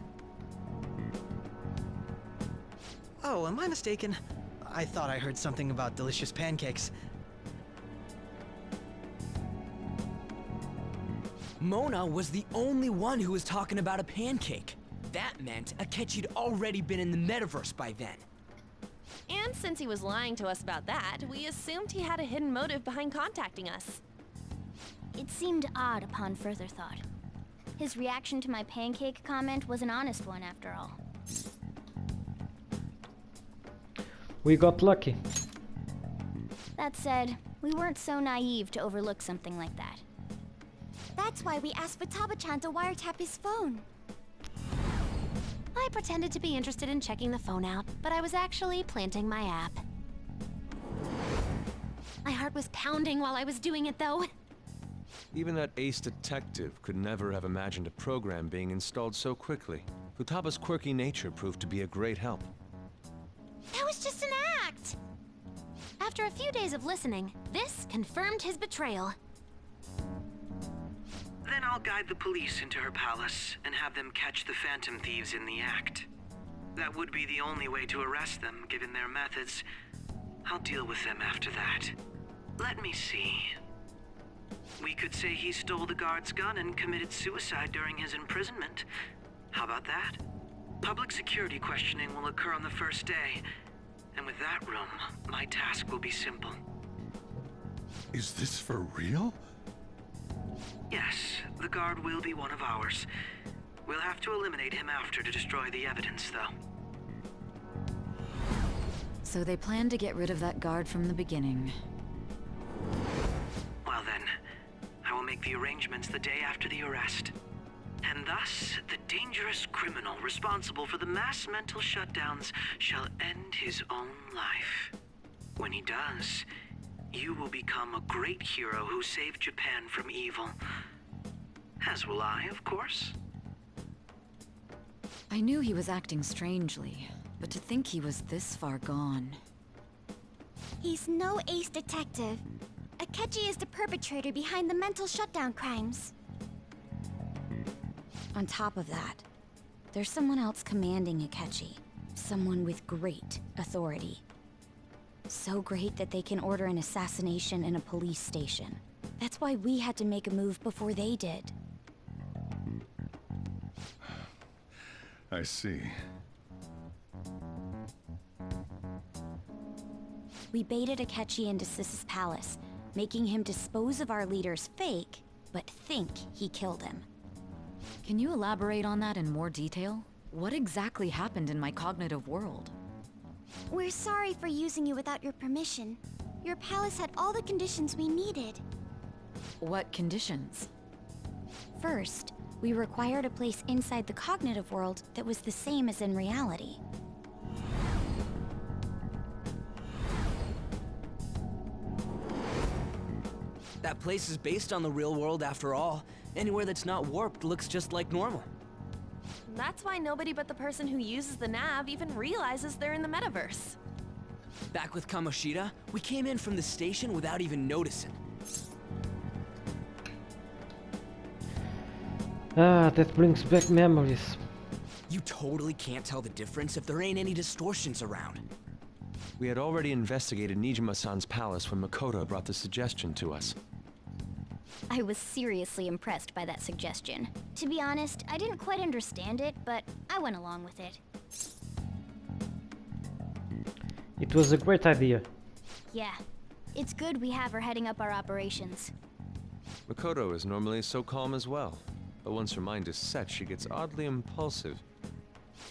Oh, am I mistaken? I thought I heard something about delicious pancakes. Mona was the only one who was talking about a pancake. That meant Akechi'd already been in the metaverse by then. And since he was lying to us about that, we assumed he had a hidden motive behind contacting us. It seemed odd upon further thought. His reaction to my pancake comment was an honest one, after all. We got lucky. That said, we weren't so naive to overlook something like that. That's why we asked Futaba-chan to wiretap his phone. I pretended to be interested in checking the phone out, but I was actually planting my app. My heart was pounding while I was doing it, though. Even that ace detective could never have imagined a program being installed so quickly. Futaba's quirky nature proved to be a great help. That was just an act! After a few days of listening, this confirmed his betrayal. Then I'll guide the police into her palace and have them catch the Phantom Thieves in the act. That would be the only way to arrest them, given their methods. I'll deal with them after that. Let me see. We could say he stole the guard's gun and committed suicide during his imprisonment. How about that? Public security questioning will occur on the first day. And with that room, my task will be simple. Is this for real? Yes, the guard will be one of ours. We'll have to eliminate him after to destroy the evidence, though. So they planned to get rid of that guard from the beginning. Well then, I will make the arrangements the day after the arrest. And thus, the dangerous criminal responsible for the mass mental shutdowns shall end his own life. When he does, you will become a great hero who saved Japan from evil. As will I, of course. I knew he was acting strangely, but to think he was this far gone. He's no ace detective. Akechi is the perpetrator behind the mental shutdown crimes. On top of that, there's someone else commanding Akechi. Someone with great authority. So great that they can order an assassination in a police station. That's why we had to make a move before they did. I see. We baited Akechi into Sis's palace, making him dispose of our leader's fake, but think he killed him. Can you elaborate on that in more detail? What exactly happened in my cognitive world? We're sorry for using you without your permission. Your palace had all the conditions we needed. What conditions? First, we required a place inside the cognitive world that was the same as in reality. That place is based on the real world after all. Anywhere that's not warped looks just like normal. That's why nobody but the person who uses the nav even realizes they're in the metaverse. Back with Kamoshida, we came in from the station without even noticing. Ah, that brings back memories. You totally can't tell the difference if there ain't any distortions around. We had already investigated Nijima-san's palace when Makoto brought the suggestion to us. I was seriously impressed by that suggestion. To be honest, I didn't quite understand it, but I went along with it. It was a great idea. Yeah, it's good we have her heading up our operations. Makoto is normally so calm as well, but once her mind is set, she gets oddly impulsive.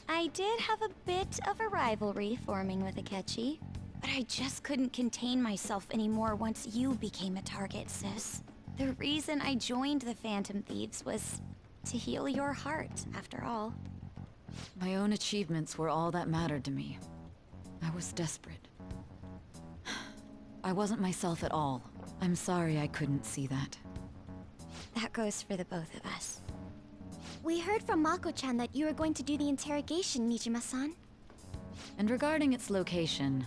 I did have a bit of a rivalry forming with Akechi, but I just couldn't contain myself anymore once you became a target, sis. The reason I joined the Phantom Thieves was to heal your heart, after all. My own achievements were all that mattered to me. I was desperate. I wasn't myself at all. I'm sorry I couldn't see that. That goes for the both of us. We heard from Mako-chan that you were going to do the interrogation, Nijima-san. And regarding its location,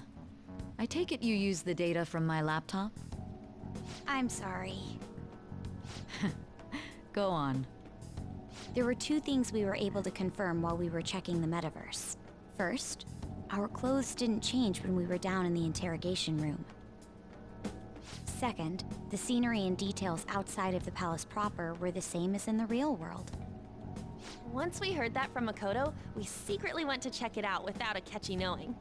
I take it you used the data from my laptop? I'm sorry. Go on. There were two things we were able to confirm while we were checking the metaverse. First, our clothes didn't change when we were down in the interrogation room. Second, the scenery and details outside of the palace proper were the same as in the real world. Once we heard that from Makoto, we secretly went to check it out without Akechi knowing.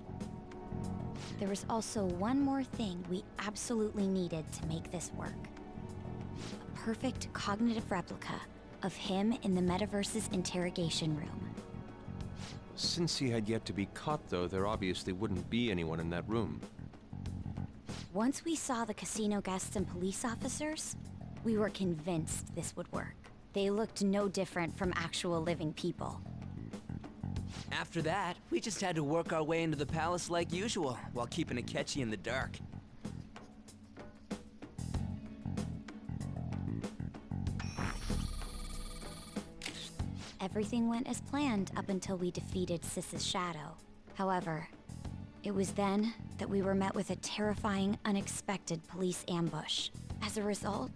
There was also one more thing we absolutely needed to make this work. A perfect cognitive replica of him in the metaverse's interrogation room. Since he had yet to be caught, though, there obviously wouldn't be anyone in that room. Once we saw the casino guests and police officers, we were convinced this would work. They looked no different from actual living people. After that, we just had to work our way into the palace like usual, while keeping Akechi in the dark. Everything went as planned up until we defeated Sis's shadow. However, it was then that we were met with a terrifying, unexpected police ambush. As a result,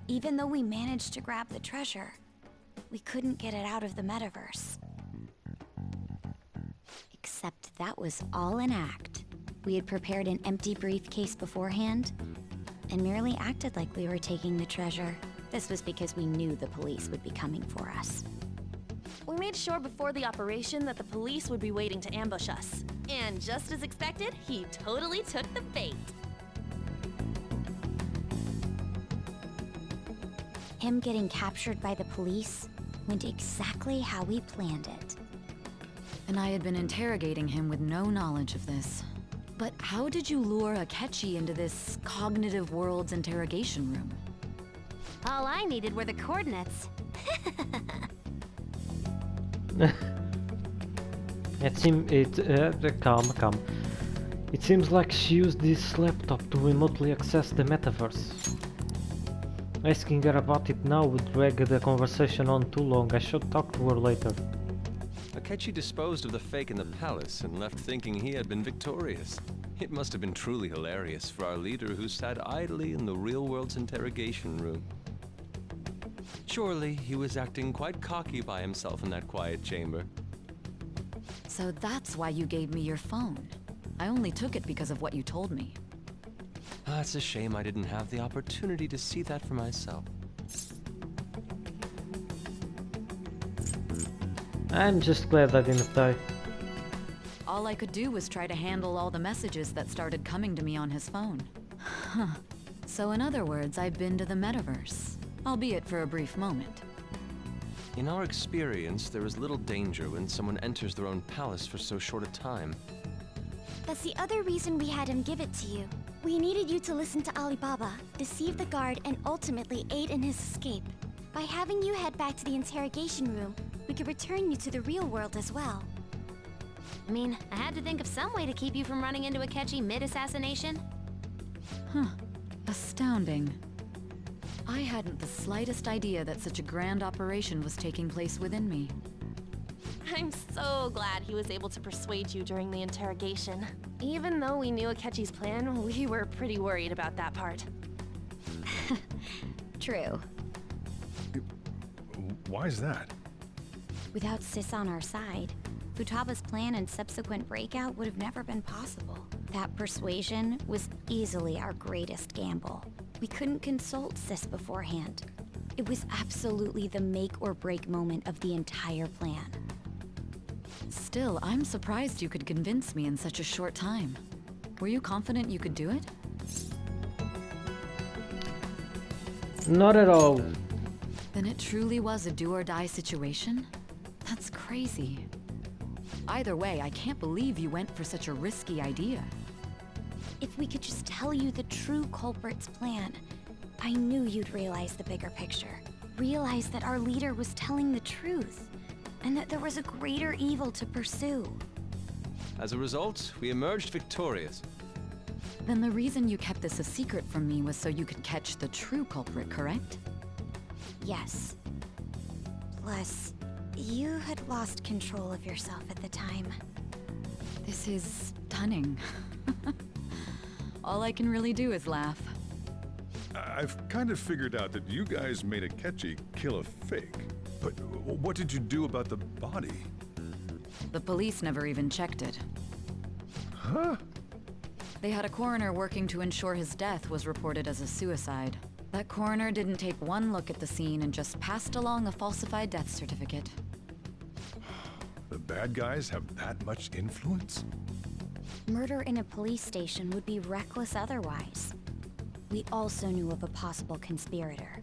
even though we managed to grab the treasure, we couldn't get it out of the metaverse. Except that was all an act. We had prepared an empty briefcase beforehand, and merely acted like we were taking the treasure. This was because we knew the police would be coming for us. We made sure before the operation that the police would be waiting to ambush us. And just as expected, he totally took the bait. Him getting captured by the police went exactly how we planned it. And I had been interrogating him with no knowledge of this. But how did you lure Akechi into this cognitive world's interrogation room? All I needed were the coordinates. Calm. It seems like she used this laptop to remotely access the metaverse. Asking her about it now would drag the conversation on too long. I should talk to her later. Akechi disposed of the fake in the palace and left thinking he had been victorious. It must have been truly hilarious for our leader who sat idly in the real world's interrogation room. Surely he was acting quite cocky by himself in that quiet chamber. So that's why you gave me your phone. I only took it because of what you told me. It's a shame I didn't have the opportunity to see that for myself. I'm just glad I didn't die. All I could do was try to handle all the messages that started coming to me on his phone. So in other words, I've been to the metaverse, albeit for a brief moment. In our experience, there is little danger when someone enters their own palace for so short a time. That's the other reason we had him give it to you. We needed you to listen to Alibaba, deceive the guard, and ultimately aid in his escape. By having you head back to the interrogation room, we could return you to the real world as well. I mean, I had to think of some way to keep you from running into Akechi mid-assassination. Astounding. I hadn't the slightest idea that such a grand operation was taking place within me. I'm so glad he was able to persuade you during the interrogation. Even though we knew Akechi's plan, we were pretty worried about that part. True. Why is that? Without Sis on our side, Futaba's plan and subsequent breakout would have never been possible. That persuasion was easily our greatest gamble. We couldn't consult Sis beforehand. It was absolutely the make or break moment of the entire plan. Still, I'm surprised you could convince me in such a short time. Were you confident you could do it? Not at all. Then it truly was a do-or-die situation? That's crazy. Either way, I can't believe you went for such a risky idea. If we could just tell you the true culprit's plan, I knew you'd realize the bigger picture. Realize that our leader was telling the truth, and that there was a greater evil to pursue. As a result, we emerged victorious. Then the reason you kept this a secret from me was so you could catch the true culprit, correct? Yes. Plus, you had lost control of yourself at the time. This is stunning. All I can really do is laugh. I've kind of figured out that you guys made Akechi kill a fake. But what did you do about the body? The police never even checked it. Huh? They had a coroner working to ensure his death was reported as a suicide. That coroner didn't take one look at the scene and just passed along a falsified death certificate. The bad guys have that much influence? Murder in a police station would be reckless otherwise. We also knew of a possible conspirator.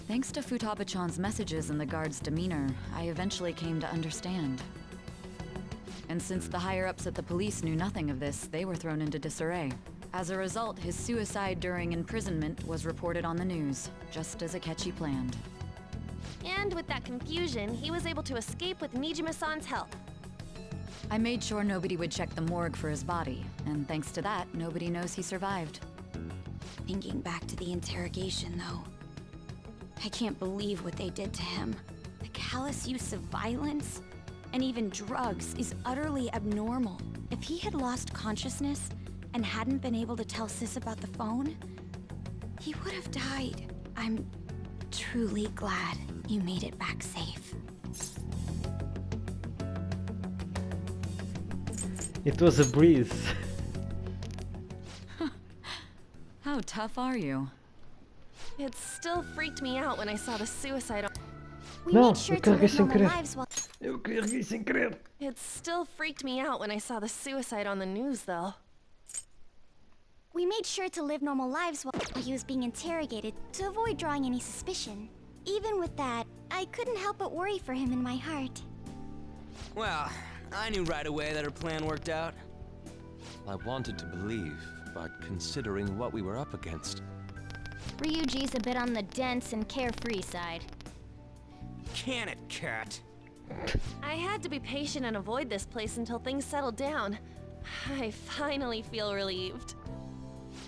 Thanks to Futaba-chan's messages and the guard's demeanor, I eventually came to understand. And since the higher-ups at the police knew nothing of this, they were thrown into disarray. As a result, his suicide during imprisonment was reported on the news, just as Akechi planned. And with that confusion, he was able to escape with Nijima-san's help. I made sure nobody would check the morgue for his body, and thanks to that, nobody knows he survived. Thinking back to the interrogation, though, I can't believe what they did to him. The callous use of violence, and even drugs, is utterly abnormal. If he had lost consciousness and hadn't been able to tell Sis about the phone, he would have died. I'm truly glad you made it back safe. It was a breeze. How tough are you? It still freaked me out when I saw the suicide. We made sure to live normal lives while Eu errei sem querer. It still freaked me out when I saw the suicide on the news, though. We made sure to live normal lives while he was being interrogated to avoid drawing any suspicion. Even with that, I couldn't help but worry for him in my heart. Well, I knew right away that her plan worked out. I wanted to believe, but considering what we were up against... Ryuji's a bit on the dense and carefree side. Can it, cat? I had to be patient and avoid this place until things settled down. I finally feel relieved.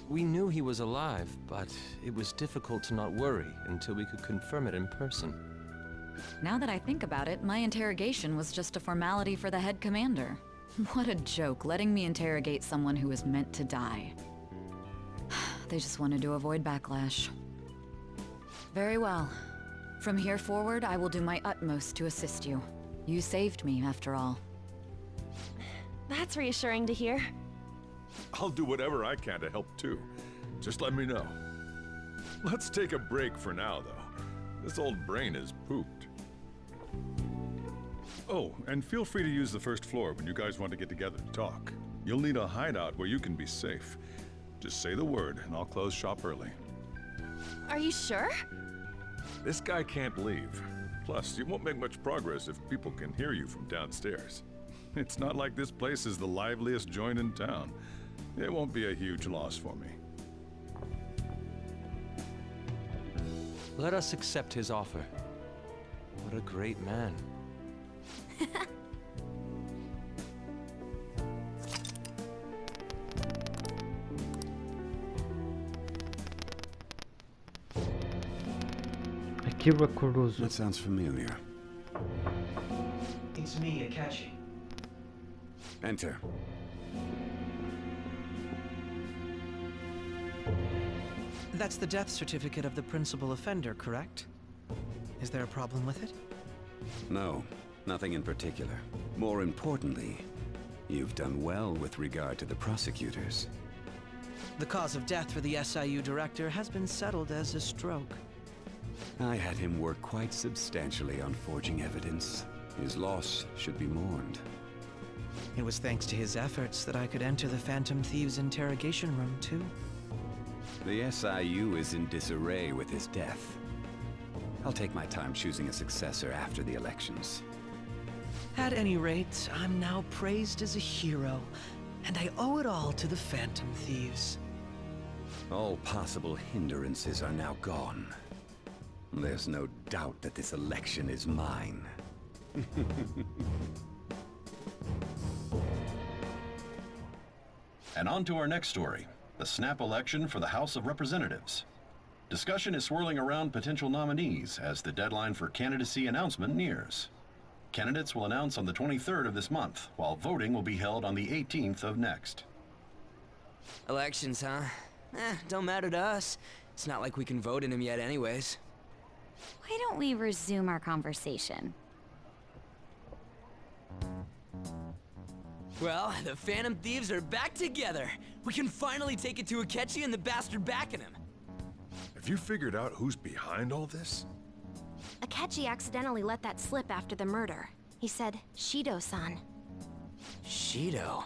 We knew he was alive, but it was difficult to not worry until we could confirm it in person. Now that I think about it, my interrogation was just a formality for the head commander. What a joke, letting me interrogate someone who was meant to die. They just wanted to avoid backlash. Very well. From here forward, I will do my utmost to assist you. You saved me, after all. That's reassuring to hear. I'll do whatever I can to help too. Just let me know. Let's take a break for now, though. This old brain is pooped. Oh, and feel free to use the first floor when you guys want to get together to talk. You'll need a hideout where you can be safe. Just say the word, and I'll close shop early. Are you sure? This guy can't leave. Plus, you won't make much progress if people can hear you from downstairs. It's not like this place is the liveliest joint in town. It won't be a huge loss for me. Let us accept his offer. What a great man. Akira Kurozu. That sounds familiar. It's me, Akechi. Enter. That's the death certificate of the principal offender, correct? Is there a problem with it? No, nothing in particular. More importantly, you've done well with regard to the prosecutors. The cause of death for the SIU director has been settled as a stroke. I had him work quite substantially on forging evidence. His loss should be mourned. It was thanks to his efforts that I could enter the Phantom Thieves' interrogation room, too. The SIU is in disarray with his death. I'll take my time choosing a successor after the elections. At any rate, I'm now praised as a hero, and I owe it all to the Phantom Thieves. All possible hindrances are now gone. There's no doubt that this election is mine. And on to our next story, the snap election for the House of Representatives. Discussion is swirling around potential nominees as the deadline for candidacy announcement nears. Candidates will announce on the 23rd of this month, while voting will be held on the 18th of next. Elections, huh? Don't matter to us. It's not like we can vote in them yet anyways. Why don't we resume our conversation? Well, the Phantom Thieves are back together. We can finally take it to Akechi and the bastard backing him. Have you figured out who's behind all this? Akechi accidentally let that slip after the murder. He said, Shido-san. Shido?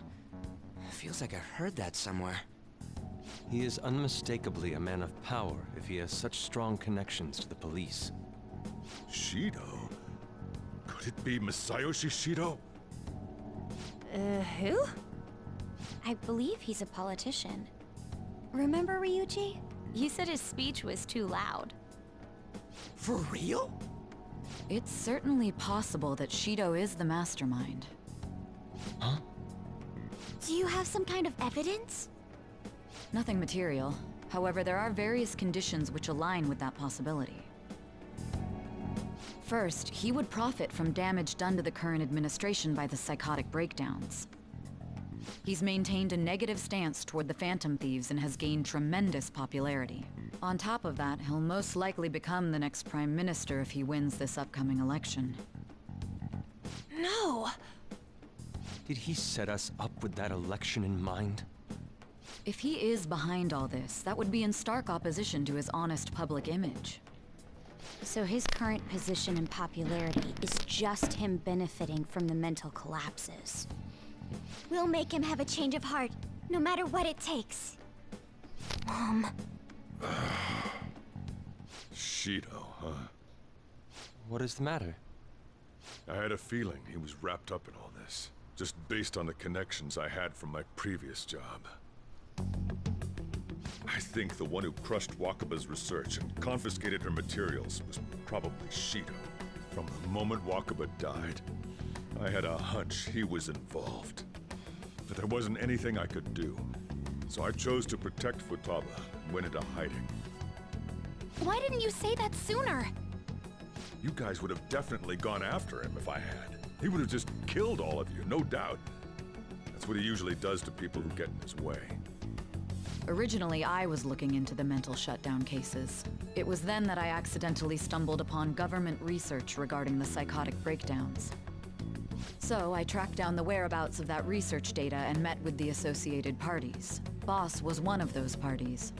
Feels like I heard that somewhere. He is unmistakably a man of power if he has such strong connections to the police. Shido? Could it be Masayoshi Shido? Who? I believe he's a politician. Remember Ryuji? You said his speech was too loud. For real? It's certainly possible that Shido is the mastermind. Huh? Do you have some kind of evidence? Nothing material. However, there are various conditions which align with that possibility. First, he would profit from damage done to the current administration by the psychotic breakdowns. He's maintained a negative stance toward the Phantom Thieves and has gained tremendous popularity. On top of that, he'll most likely become the next Prime Minister if he wins this upcoming election. No! Did he set us up with that election in mind? If he is behind all this, that would be in stark opposition to his honest public image. So his current position and popularity is just him benefiting from the mental collapses. We'll make him have a change of heart, no matter what it takes. Mom. Shido, huh? What is the matter? I had a feeling he was wrapped up in all this, just based on the connections I had from my previous job. I think the one who crushed Wakaba's research and confiscated her materials was probably Shido. From the moment Wakaba died, I had a hunch he was involved. But there wasn't anything I could do, so I chose to protect Futaba and went into hiding. Why didn't you say that sooner? You guys would have definitely gone after him if I had. He would have just killed all of you, no doubt. That's what he usually does to people who get in his way. Originally, I was looking into the mental shutdown cases. It was then that I accidentally stumbled upon government research regarding the psychotic breakdowns. So I tracked down the whereabouts of that research data and met with the associated parties. Boss was one of those parties.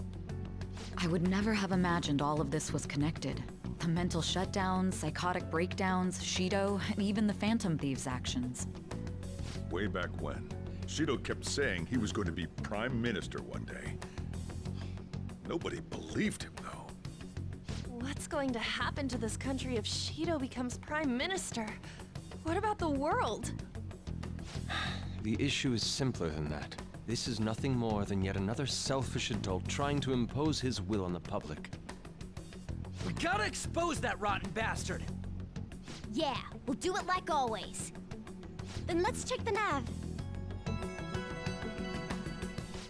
I would never have imagined all of this was connected. The mental shutdowns, psychotic breakdowns, Shido, and even the Phantom Thieves' actions. Way back when, Shido kept saying he was going to be Prime Minister one day. Nobody believed him, though. What's going to happen to this country if Shido becomes Prime Minister? What about the world? The issue is simpler than that. This is nothing more than yet another selfish adult trying to impose his will on the public. We gotta expose that rotten bastard! Yeah, we'll do it like always. Then let's check the nav.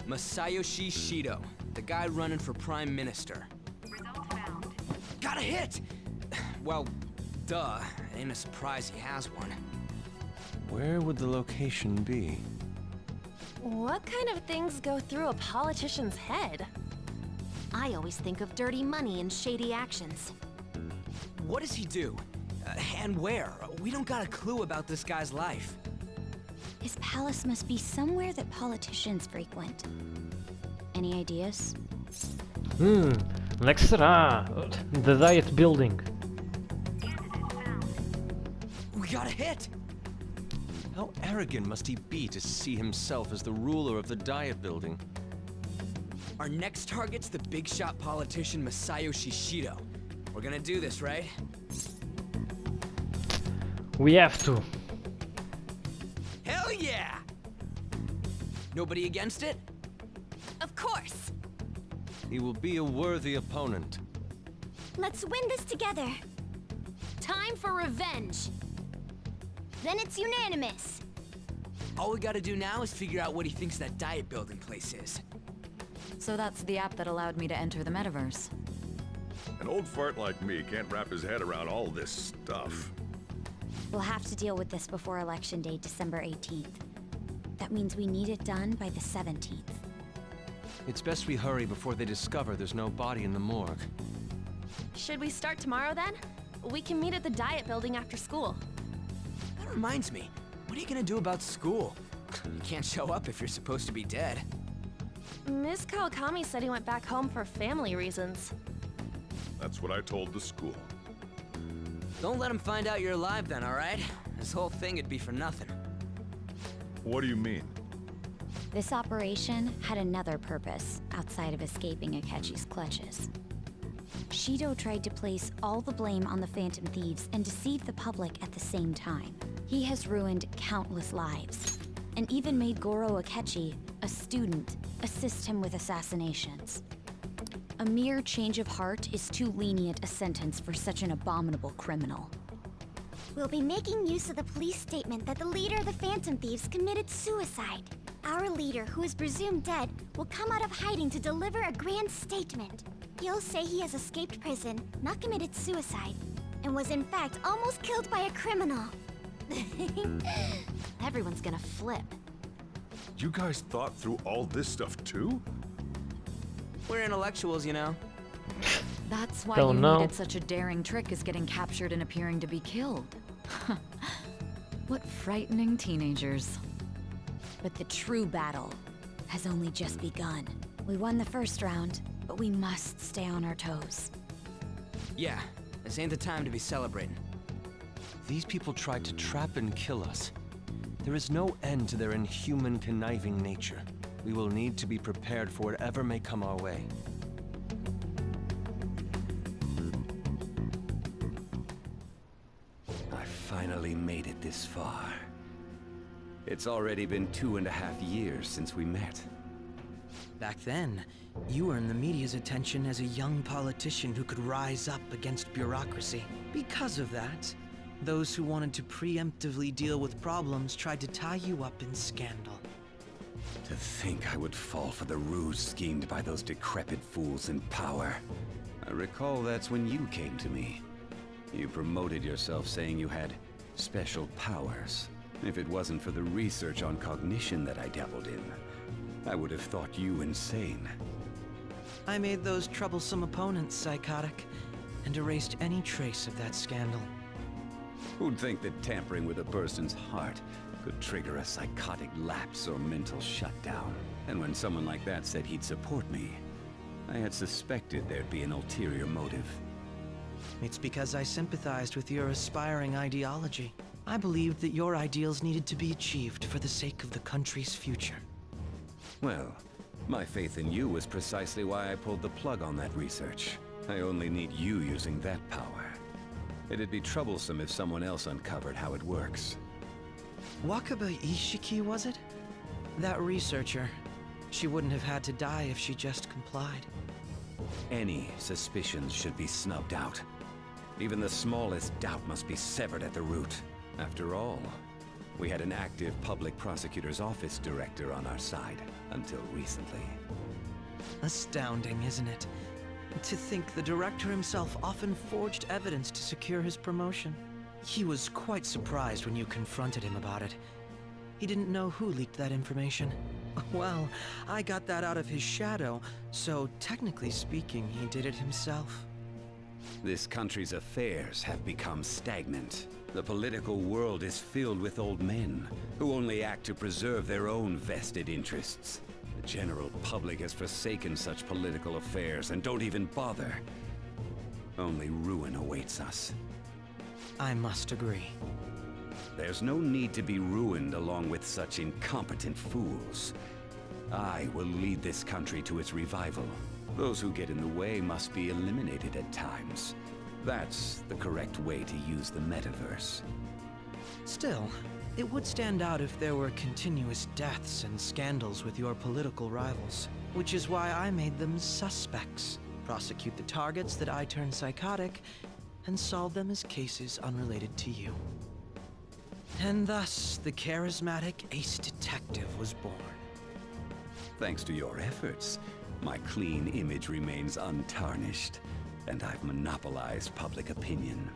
Masayoshi Shido, the guy running for Prime Minister. Got a hit! Well, duh. Ain't a surprise he has one. Where would the location be? What kind of things go through a politician's head? I always think of dirty money and shady actions. What does he do? And where? We don't got a clue about this guy's life. His palace must be somewhere that politicians frequent. Any ideas? Next será the Diet Building. We got a hit! How arrogant must he be to see himself as the ruler of the Diet Building? Our next target's the big shot politician Masayoshi Shido. We're gonna do this, right? We have to. Hell yeah! Nobody against it? Of course! He will be a worthy opponent. Let's win this together. Time for revenge. Then it's unanimous. All we gotta do now is figure out what he thinks that diet building place is. So that's the app that allowed me to enter the metaverse. An old fart like me can't wrap his head around all this stuff. We'll have to deal with this before Election Day, December 18th. That means we need it done by the 17th. It's best we hurry before they discover there's no body in the morgue. Should we start tomorrow then? We can meet at the diet building after school. That reminds me, what are you gonna do about school? You can't show up if you're supposed to be dead. Miss Kawakami said he went back home for family reasons. That's what I told the school. Don't let him find out you're alive then, alright? This whole thing would be for nothing. What do you mean? This operation had another purpose outside of escaping Akechi's clutches. Shido tried to place all the blame on the Phantom Thieves and deceive the public at the same time. He has ruined countless lives, and even made Goro Akechi, a student, assist him with assassinations. A mere change of heart is too lenient a sentence for such an abominable criminal. We'll be making use of the police statement that the leader of the Phantom Thieves committed suicide. Our leader, who is presumed dead, will come out of hiding to deliver a grand statement. He'll say he has escaped prison, not committed suicide, and was in fact almost killed by a criminal. Everyone's gonna flip. You guys thought through all this stuff too? We're intellectuals, you know. That's why Don't you know. needed such a daring trick as getting captured and appearing to be killed. What frightening teenagers. But the true battle has only just begun. We won the first round, but we must stay on our toes. Yeah, This ain't the time to be celebrating. These people tried to trap and kill us. There is no end to their inhuman, conniving nature. We will need to be prepared for whatever may come our way. I finally made it this far. It's already been 2.5 years since we met. Back then, you earned the media's attention as a young politician who could rise up against bureaucracy. Because of that, those who wanted to preemptively deal with problems tried to tie you up in scandal. To think I would fall for the ruse schemed by those decrepit fools in power. I recall that's when you came to me. You promoted yourself saying you had special powers. If it wasn't for the research on cognition that I dabbled in, I would have thought you insane. I made those troublesome opponents psychotic, and erased any trace of that scandal. Who'd think that tampering with a person's heart could trigger a psychotic lapse or mental shutdown? And when someone like that said he'd support me, I had suspected there'd be an ulterior motive. It's because I sympathized with your aspiring ideology. I believed that your ideals needed to be achieved for the sake of the country's future. Well, my faith in you was precisely why I pulled the plug on that research. I only need you using that power. It'd be troublesome if someone else uncovered how it works. Wakaba Ishiki, was it? That researcher. She wouldn't have had to die if she just complied. Any suspicions should be snubbed out. Even the smallest doubt must be severed at the root. After all, we had an active public prosecutor's office director on our side, until recently. Astounding, isn't it? To think the director himself often forged evidence to secure his promotion. He was quite surprised when you confronted him about it. He didn't know who leaked that information. Well, I got that out of his shadow, so technically speaking, he did it himself. This country's affairs have become stagnant. The political world is filled with old men who only act to preserve their own vested interests. The general public has forsaken such political affairs and don't even bother. Only ruin awaits us. I must agree. There's no need to be ruined along with such incompetent fools. I will lead this country to its revival. Those who get in the way must be eliminated at times. That's the correct way to use the metaverse. Still, it would stand out if there were continuous deaths and scandals with your political rivals, which is why I made them suspects. Prosecute the targets that I turn psychotic, and solve them as cases unrelated to you. And thus, the charismatic ace detective was born. Thanks to your efforts, my clean image remains untarnished, and I've monopolized public opinion.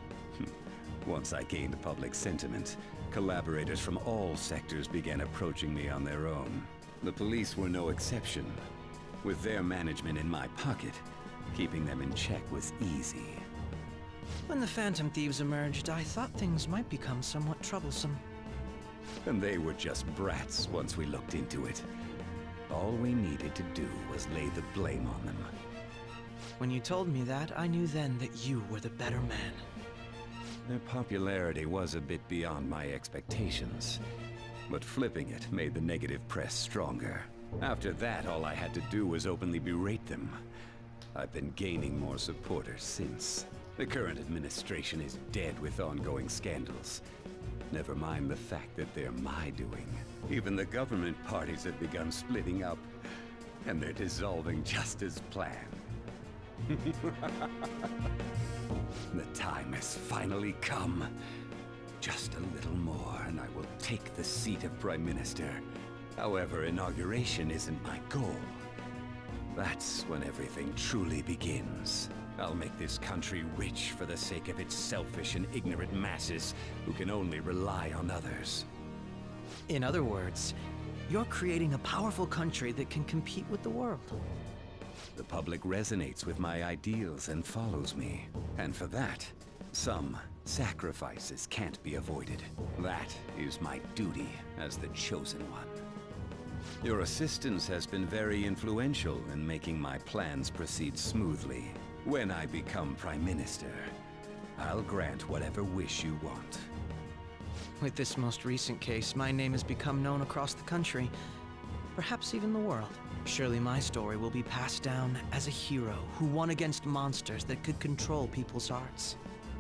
Once I gained public sentiment, collaborators from all sectors began approaching me on their own. The police were no exception. With their management in my pocket, keeping them in check was easy. When the Phantom Thieves emerged, I thought things might become somewhat troublesome. And they were just brats once we looked into it. All we needed to do was lay the blame on them. When you told me that, I knew then that you were the better man. Their popularity was a bit beyond my expectations, but flipping it made the negative press stronger. After that, all I had to do was openly berate them. I've been gaining more supporters since. The current administration is dead with ongoing scandals. Never mind the fact that they're my doing. Even the government parties have begun splitting up, and they're dissolving just as planned. The time has finally come. Just a little more, and I will take the seat of Prime Minister. However, inauguration isn't my goal. That's when everything truly begins. I'll make this country rich for the sake of its selfish and ignorant masses who can only rely on others. In other words, you're creating a powerful country that can compete with the world. The public resonates with my ideals and follows me. And for that, some sacrifices can't be avoided. That is my duty as the chosen one. Your assistance has been very influential in making my plans proceed smoothly. When I become Prime Minister, I'll grant whatever wish you want. With this most recent case, my name has become known across the country, perhaps even the world. Surely my story will be passed down as a hero who won against monsters that could control people's hearts.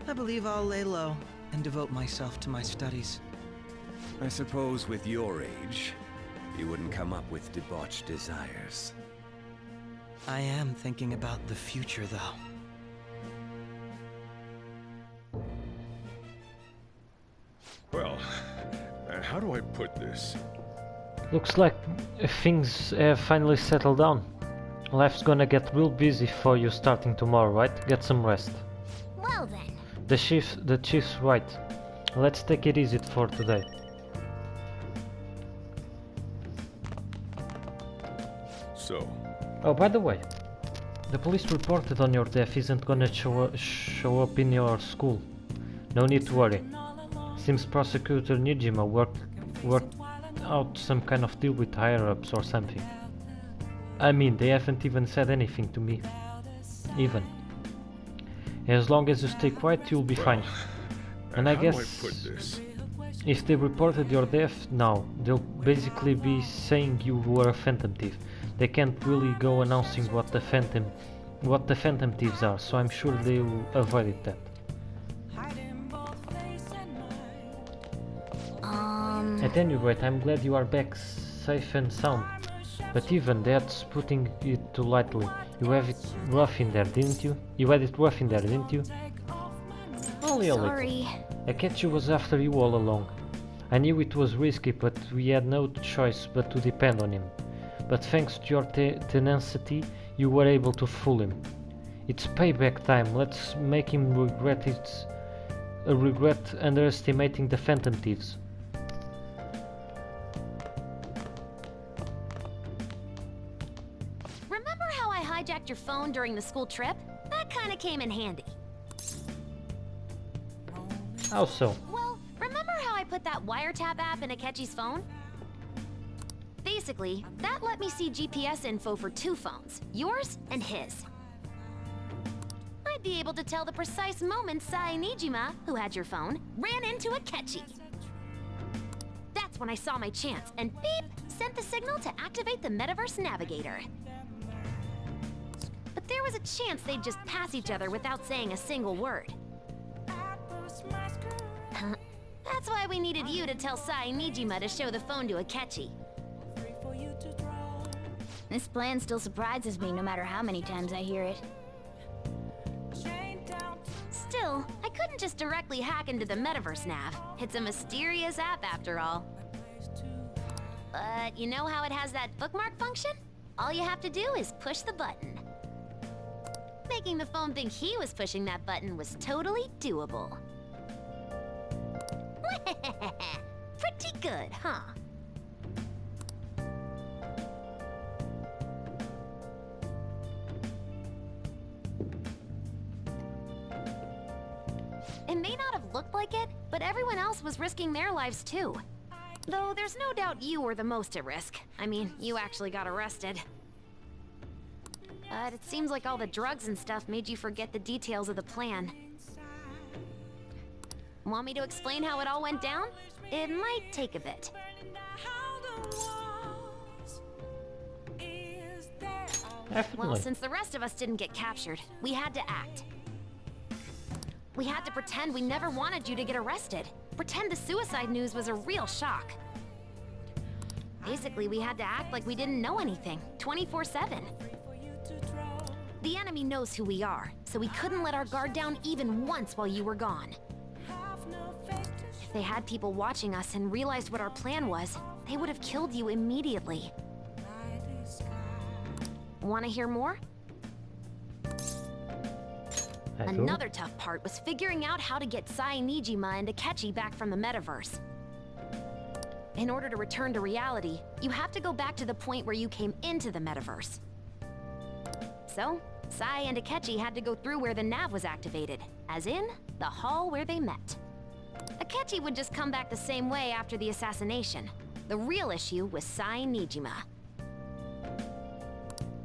I believe I'll lay low and devote myself to my studies. I suppose with your age, you wouldn't come up with debauched desires. I am thinking about the future, though. Well, how do I put this? Looks like things have finally settled down. Life's gonna get real busy for you starting tomorrow, right? Get some rest. Well then. The chief's right. Let's take it easy for today. So. Oh, by the way, the police reported on your death isn't gonna show up in your school. No need to worry. Seems Prosecutor Nijima worked out some kind of deal with higher-ups or something. I mean, they haven't even said anything to me. Even. As long as you stay quiet, you'll be fine. And I guess if they reported your death now, they'll basically be saying you were a phantom thief. They can't really go announcing what the phantom thieves are, so I'm sure they'll avoid that. At any rate, I'm glad you are back safe and sound. But even that's putting it too lightly. You have it rough in there, didn't you? You had it rough in there, didn't you? Only a little. Sorry. Akechi was after you all along. I knew it was risky, but we had no choice but to depend on him. But thanks to your tenacity, you were able to fool him. It's payback time. Let's make him regret underestimating the phantom thieves. Remember how I hijacked your phone during the school trip? That kinda came in handy. How so? Well, remember how I put that wiretap app in Akechi's phone? Basically, that let me see GPS info for 2 phones, yours and his. I'd be able to tell the precise moment Sai Nijima, who had your phone, ran into Akechi. That's when I saw my chance, and beep, sent the signal to activate the Metaverse Navigator. But there was a chance they'd just pass each other without saying a single word. That's why we needed you to tell Sai Nijima to show the phone to Akechi. This plan still surprises me no matter how many times I hear it. Still, I couldn't just directly hack into the Metaverse Nav. It's a mysterious app after all. But you know how it has that bookmark function? All you have to do is push the button. Making the phone think he was pushing that button was totally doable. Pretty good, huh? It may not have looked like it, but everyone else was risking their lives too. Though there's no doubt you were the most at risk. I mean, you actually got arrested. But it seems like all the drugs and stuff made you forget the details of the plan. Want me to explain how it all went down? It might take a bit. Well, since the rest of us didn't get captured, we had to act. We had to pretend we never wanted you to get arrested. Pretend the suicide news was a real shock. Basically, we had to act like we didn't know anything, 24/7. The enemy knows who we are, so we couldn't let our guard down even once while you were gone. If they had people watching us and realized what our plan was, they would have killed you immediately. Want to hear more? Another tough part was figuring out how to get Sai Nijima and Akechi back from the metaverse. In order to return to reality, you have to go back to the point where you came into the metaverse. So, Sai and Akechi had to go through where the nav was activated, as in, the hall where they met. Akechi would just come back the same way after the assassination. The real issue was Sai Nijima.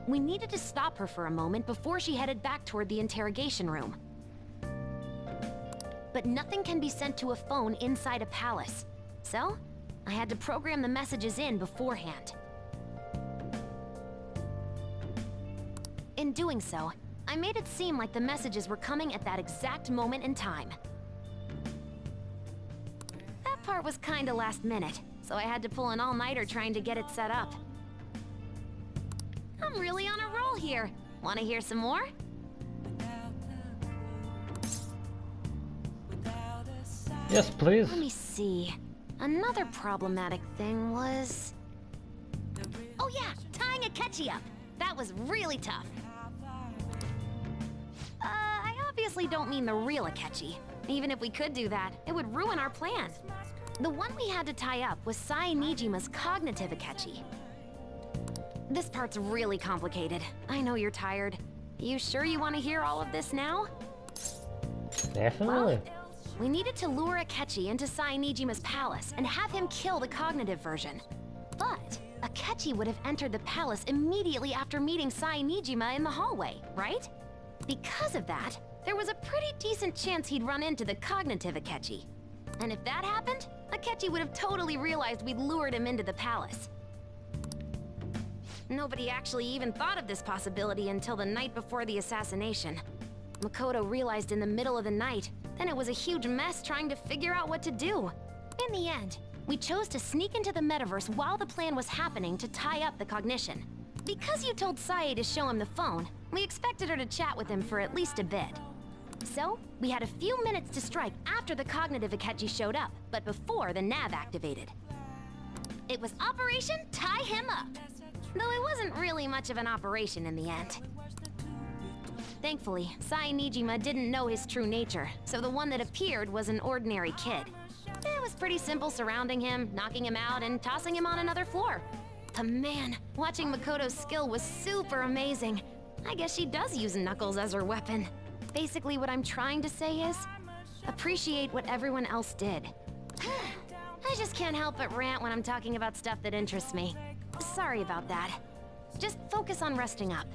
We needed to stop her for a moment before she headed back toward the interrogation room. but nothing can be sent to a phone inside a palace. So, I had to program the messages in beforehand. In doing so, I made it seem like the messages were coming at that exact moment in time. That part was kinda last minute, so I had to pull an all-nighter trying to get it set up. I'm really on a roll here. Wanna hear some more? Yes, please. Let me see. Another problematic thing was... Oh yeah, tying Akechi up. That was really tough. I obviously don't mean the real Akechi. Even if we could do that, it would ruin our plan. The one we had to tie up was Sai Nijima's cognitive Akechi. This part's really complicated. I know you're tired. You sure you want to hear all of this now? Definitely. We needed to lure Akechi into Sai Nijima's palace and have him kill the cognitive version. But Akechi would have entered the palace immediately after meeting Sai Nijima in the hallway, right? Because of that, there was a pretty decent chance he'd run into the cognitive Akechi. And if that happened, Akechi would have totally realized we'd lured him into the palace. Nobody actually even thought of this possibility until the night before the assassination. Makoto realized in the middle of the night, then it was a huge mess trying to figure out what to do. In the end, we chose to sneak into the metaverse while the plan was happening to tie up the cognition. Because you told Sae to show him the phone, we expected her to chat with him for at least a bit. So, we had a few minutes to strike after the cognitive Akechi showed up, but before the nav activated. It was Operation Tie Him Up, though it wasn't really much of an operation in the end. Thankfully, Sai Nijima didn't know his true nature, so the one that appeared was an ordinary kid. It was pretty simple surrounding him, knocking him out, and tossing him on another floor. But man, watching Makoto's skill was super amazing. I guess she does use Knuckles as her weapon. Basically, what I'm trying to say is, appreciate what everyone else did. I just can't help but rant when I'm talking about stuff that interests me. Sorry about that. Just focus on resting up.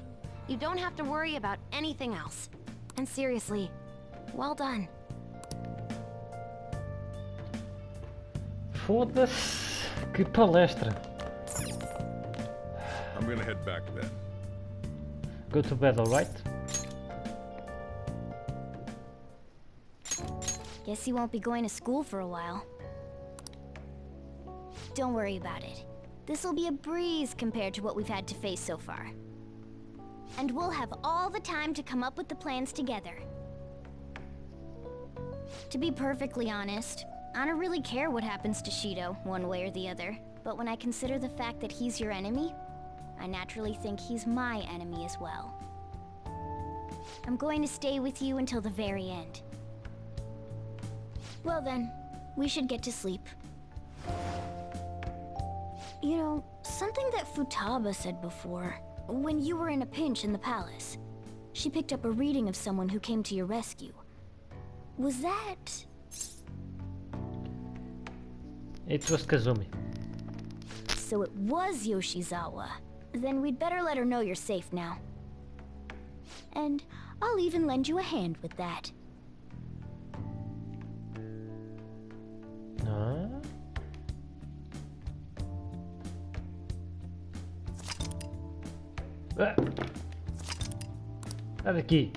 You don't have to worry about anything else. And seriously, well done. Foda-se, que palestra. I'm gonna head back then. Go to bed, alright? Guess you won't be going to school for a while. Don't worry about it. This'll be a breeze compared to what we've had to face so far. And we'll have all the time to come up with the plans together. To be perfectly honest, I don't really care what happens to Shido, one way or the other. But when I consider the fact that he's your enemy, I naturally think he's my enemy as well. I'm going to stay with you until the very end. Well then, we should get to sleep. You know, something that Futaba said before, when you were in a pinch in the palace, she picked up a reading of someone who came to your rescue. Was that... It was Kazumi. So it was Yoshizawa. Then we'd better let her know you're safe now. And I'll even lend you a hand with that. Sai daqui.